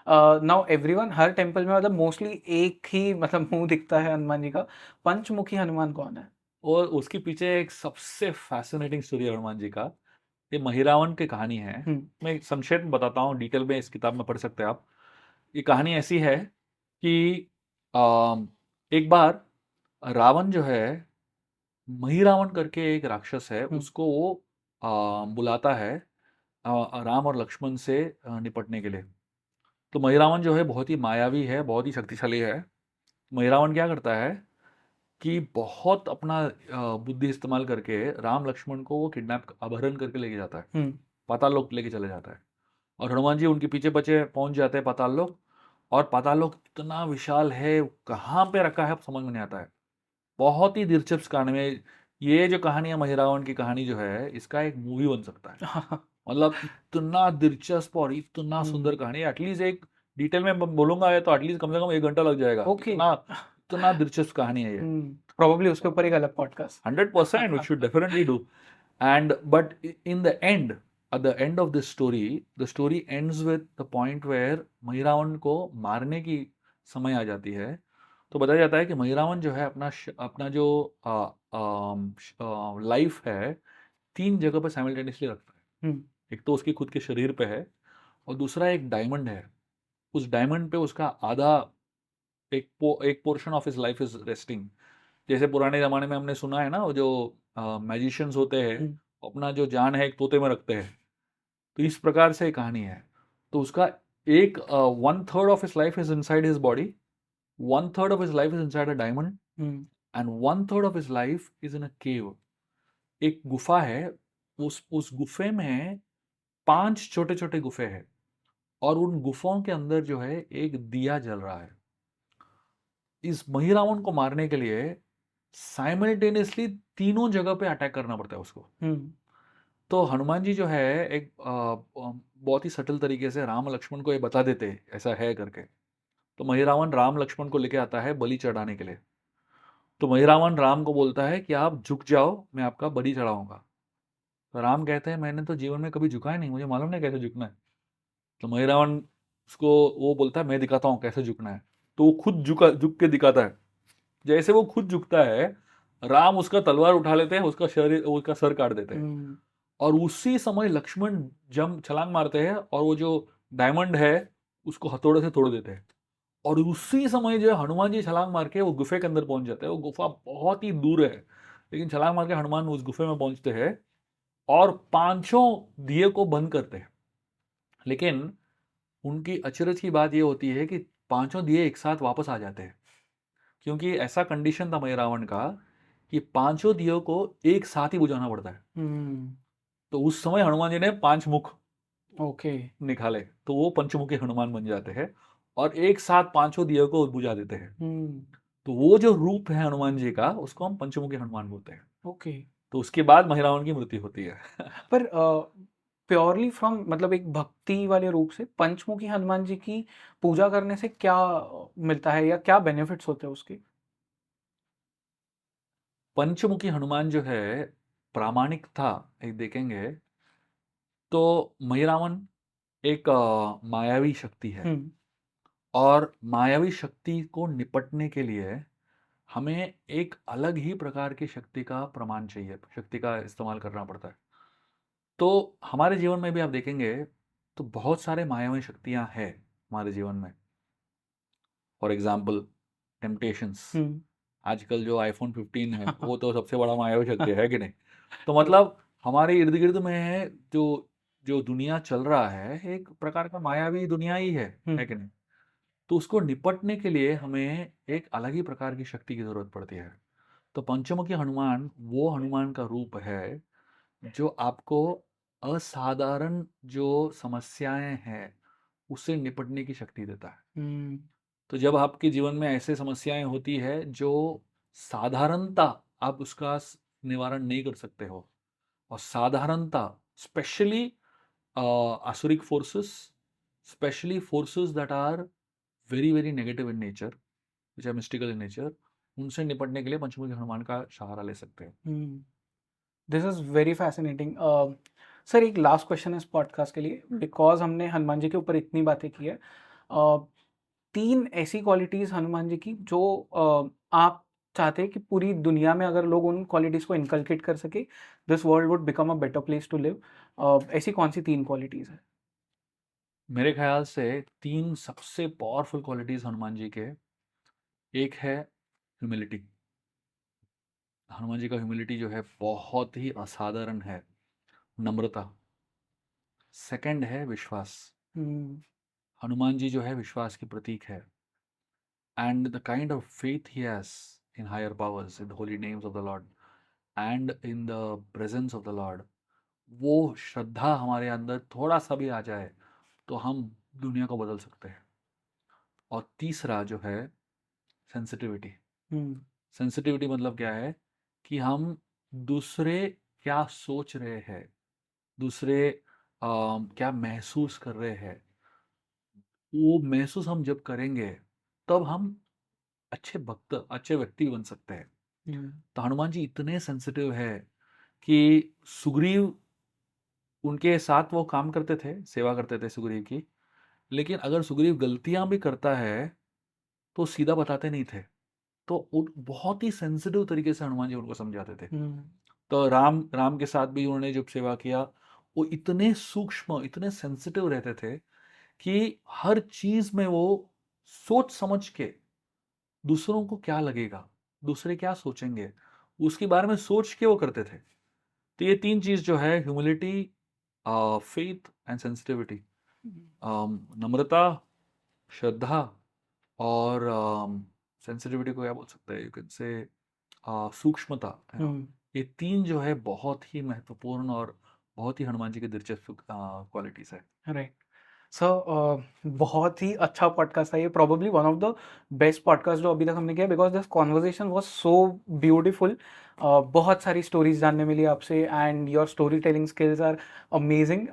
नाउ एवरीवन, हर टेम्पल में मतलब मोस्टली एक ही मतलब मुंह दिखता है हनुमान जी का। पंचमुखी हनुमान कौन है? और उसके पीछे एक सबसे फैसिनेटिंग स्टोरी हनुमान जी का, ये महिरावण की कहानी है। मैं एक संक्षेप में बताता हूँ, डिटेल में इस किताब में पढ़ सकते हैं आप। ये कहानी ऐसी है कि एक बार रावण जो है, महिरावण करके एक राक्षस है, उसको वो बुलाता है राम और लक्ष्मण से निपटने के लिए। तो महिरावण जो है बहुत ही मायावी है, बहुत ही शक्तिशाली है। महिरावण क्या करता है कि बहुत अपना बुद्धि इस्तेमाल करके राम लक्ष्मण को वो किडनैप, अपहरण करके लेके जाता है, पाताल लोक लेके चले जाता है। और हनुमान जी उनके पीछे पीछे पहुंच जाते हैं पाताल लोक। और पाताल लोक इतना विशाल है, कहाँ पे रखा है अब समझ में नहीं आता है। बहुत ही दिलचस्प कहानी में, ये जो कहानी है महिरावण की कहानी जो है, इसका एक मूवी बन सकता है। मतलब इतना दिलचस्प और इतना सुंदर कहानी है। एटलीस्ट एक डिटेल में बोलूंगा तो एटलीस्ट कम से कम 1 घंटा लग जाएगा। ओके। इतना इतना दिलचस्प कहानी है ये। प्रोबेबली उसके ऊपर एक अलग podcast. 100% we should definitely do. And but in the end, at the end of this story, the story ends with the point where Mahiravan को मारने की समय आ जाती है। तो बताया जाता है कि महिरावण जो है अपना जो लाइफ है, 3 जगह पे साइमल्टेनियसली रखता है। एक तो उसकी खुद के शरीर पे है, और दूसरा एक डायमंड है। उस डायमंड पे उसका आधा, एक portion of his life is resting. जैसे पुराने जमाने में हमने सुना है ना, वो जो मैजिशियंस होते हैं, अपना जो जान है एक तोते में रखते हैं। तो इस प्रकार से कहानी है। तो उसका एक 1/3 of his life is inside his body, 1/3 of his life is inside a diamond, and 1/3 of his life is in a cave. एक गुफा है, उस गुफे में 5 छोटे छोटे गुफे हैं, और उन गुफाओं के अंदर जो है एक दिया जल रहा है। इस महिरावण को मारने के लिए साइमल्टेनियसली तीनों जगह पे अटैक करना पड़ता है उसको। तो हनुमान जी जो है एक बहुत ही सटल तरीके से राम लक्ष्मण को ये बता देते हैं ऐसा है करके। तो महिरावण राम लक्ष्मण को लेके आता है बलि चढ़ाने के लिए। तो महिरावण राम को बोलता है कि आप झुक जाओ, मैं आपका बलि चढ़ाऊंगा। तो राम कहते हैं मैंने तो जीवन में कभी झुका ही नहीं, मुझे मालूम नहीं कैसे झुकना है। तो महिरावण उसको वो बोलता है मैं दिखाता हूँ कैसे झुकना है। तो वो खुद झुक के दिखाता है। जैसे वो खुद झुकता है, राम उसका तलवार उठा लेते हैं, उसका सर काट देते हैं। और उसी समय लक्ष्मण छलांग मारते हैं, और वो जो डायमंड है उसको हथौड़े से तोड़ देते हैं। और उसी समय जो हनुमान जी छलांग मार के वो गुफे के अंदर पहुंच जाते हैं। वो गुफा बहुत ही दूर है, लेकिन छलांग मार के हनुमान उस गुफे में पहुंचते हैं। और पांचों दिए को बंद करते हैं। लेकिन उनकी अचरज की बात ये होती है कि पांचों दिए एक साथ वापस आ जाते हैं, क्योंकि ऐसा कंडीशन था रावण का कि पांचों दियों को एक साथ ही बुझाना पड़ता है। हम्म। तो उस समय हनुमान जी ने 5 मुख ओके। निकाले, तो वो पंचमुखी हनुमान बन जाते हैं और एक साथ पांचों दियों को बुझा देते हैं। हम्म। तो वो जो रूप है हनुमान जी का, उसको हम पंचमुखी हनुमान बोलते हैं। ओके। तो उसके बाद महिरावण की मृत्यु होती है। पर प्योरली फ्रॉम मतलब एक भक्ति वाले रूप से पंचमुखी हनुमान जी की पूजा करने से क्या मिलता है या क्या बेनिफिट्स होते हैं उसके? पंचमुखी हनुमान जो है प्रामाणिक था, एक देखेंगे तो महिरावण एक मायावी शक्ति है, हम्म। और मायावी शक्ति को निपटने के लिए हमें एक अलग ही प्रकार की शक्ति का प्रमाण चाहिए, शक्ति का इस्तेमाल करना पड़ता है। तो हमारे जीवन में भी आप देखेंगे तो बहुत सारे मायावी शक्तियां हैं हमारे जीवन में। For example temptations. हम्म। आजकल जो आईफोन 15 है वो तो सबसे बड़ा मायावी शक्ति है कि नहीं? तो मतलब हमारे इर्द गिर्द में जो जो दुनिया चल रहा है एक प्रकार का मायावी दुनिया ही है कि नहीं? तो उसको निपटने के लिए हमें एक अलग ही प्रकार की शक्ति की जरूरत पड़ती है। तो पंचमुखी हनुमान वो हनुमान का रूप है जो आपको असाधारण जो समस्याएं हैं उससे निपटने की शक्ति देता है। हम्म। तो जब आपके जीवन में ऐसे समस्याएं होती है जो साधारणता आप उसका निवारण नहीं कर सकते हो, और साधारणता specially asuric forces, specially forces that are very very negative in nature, which are mystical in nature, उनसे निपटने के लिए पंचमुखी हनुमान का सहारा ले सकते हैं। This is very fascinating. Sir एक लास्ट क्वेश्चन है इस पॉडकास्ट के लिए, बिकॉज हमने हनुमान जी के ऊपर इतनी बातें की है। तीन ऐसी क्वालिटीज हनुमान जी की जो आप चाहते हैं कि पूरी दुनिया में अगर लोग उन क्वालिटीज को इनकलकेट कर सके, this world would become a better place to live. ऐसी कौन सी तीन क्वालिटीज है? मेरे ख्याल से 3 सबसे पावरफुल क्वालिटीज हनुमान जी के, एक है ह्यूमिलिटी। हनुमान जी का ह्यूमिलिटी जो है बहुत ही असाधारण है, नम्रता। सेकंड है विश्वास। हम्म। हनुमान जी जो है विश्वास की प्रतीक है, and the kind of faith he has in higher powers, in the holy names of the lord and in the presence of the lord, वो श्रद्धा हमारे अंदर थोड़ा सा भी आ जाए तो हम दुनिया को बदल सकते हैं। और तीसरा जो है सेंसिटिविटी। हम्म। सेंसिटिविटी मतलब क्या है कि हम दूसरे क्या सोच रहे हैं, दूसरे क्या महसूस कर रहे हैं, वो महसूस हम जब करेंगे तब हम अच्छे भक्त, अच्छे व्यक्ति बन सकते हैं। हम्म। तो हनुमान जी इतने सेंसिटिव है कि सुग्रीव, उनके साथ वो काम करते थे, सेवा करते थे सुग्रीव की, लेकिन अगर सुग्रीव गलतियां भी करता है तो सीधा बताते नहीं थे। तो बहुत ही सेंसिटिव तरीके से हनुमान जी उनको समझाते थे। हम्म। तो राम राम के साथ भी उन्होंने जब सेवा किया, वो इतने सूक्ष्म, इतने सेंसिटिव रहते थे कि हर चीज में वो सोच समझ के दूसरों को क्या लगेगा, दूसरे क्या सोचेंगे, उसके बारे में सोच के वो करते थे। तो ये 3 चीज जो है, ह्यूमिलिटी, फेथ एंड सेंसिटिविटी, नम्रता, श्रद्धा, और सेंसिटिविटी को क्या बोल सकते हैं, यू कैन से सूक्ष्मता, है ना? हम्म। ये 3 जो है बहुत ही महत्वपूर्ण और बहुत ही हनुमान जी की दिलचस्प क्वालिटीज है। राइट। सर बहुत ही अच्छा पॉडकास्ट था ये, probably one of the best podcast जो अभी तक हमने किया, because this conversation was so beautiful. बहुत सारी स्टोरीज जानने मिली आपसे, and your story telling skills are amazing.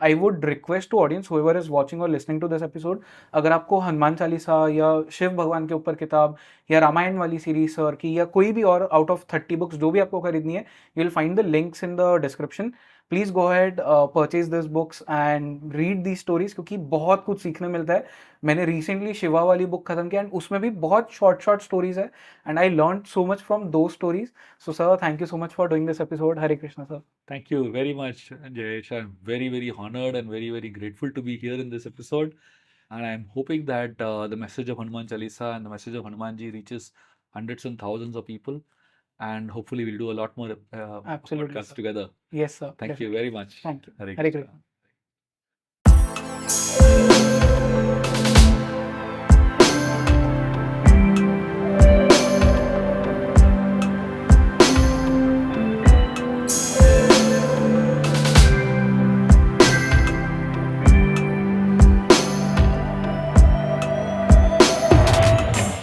I would request to audience whoever is watching और लिसनिंग टू दिस एपिसोड, अगर आपको हनुमान चालीसा या शिव भगवान के ऊपर किताब या रामायण वाली सीरीज सर की या कोई भी और आउट ऑफ 30 बुक्स जो भी आपको खरीदनी है, you will find the links in the description. Please go ahead, purchase this books and read the stories, क्योंकि बहुत कुछ सीखने मिलता है। मैंने रिसेंटली शिवा वाली बुक खत्म किया, एंड उसमें भी बहुत शॉर्ट शॉर्ट स्टोरीज है, and I learn so much from those stories. So sir, thank you so much for doing this episode. Hare Krishna sir. Thank you very much, Jayesh. I'm very, very honored and very, very grateful to be here in this episode. And I'm hoping that the message of Hanuman Chalisa and the message of Hanuman ji reaches hundreds and thousands of people. and hopefully we'll do a lot more Absolutely, podcasts sir. together. Yes, sir. Thank you Definitely. very much. Thank you. Hare Hare Krishna. Krishna.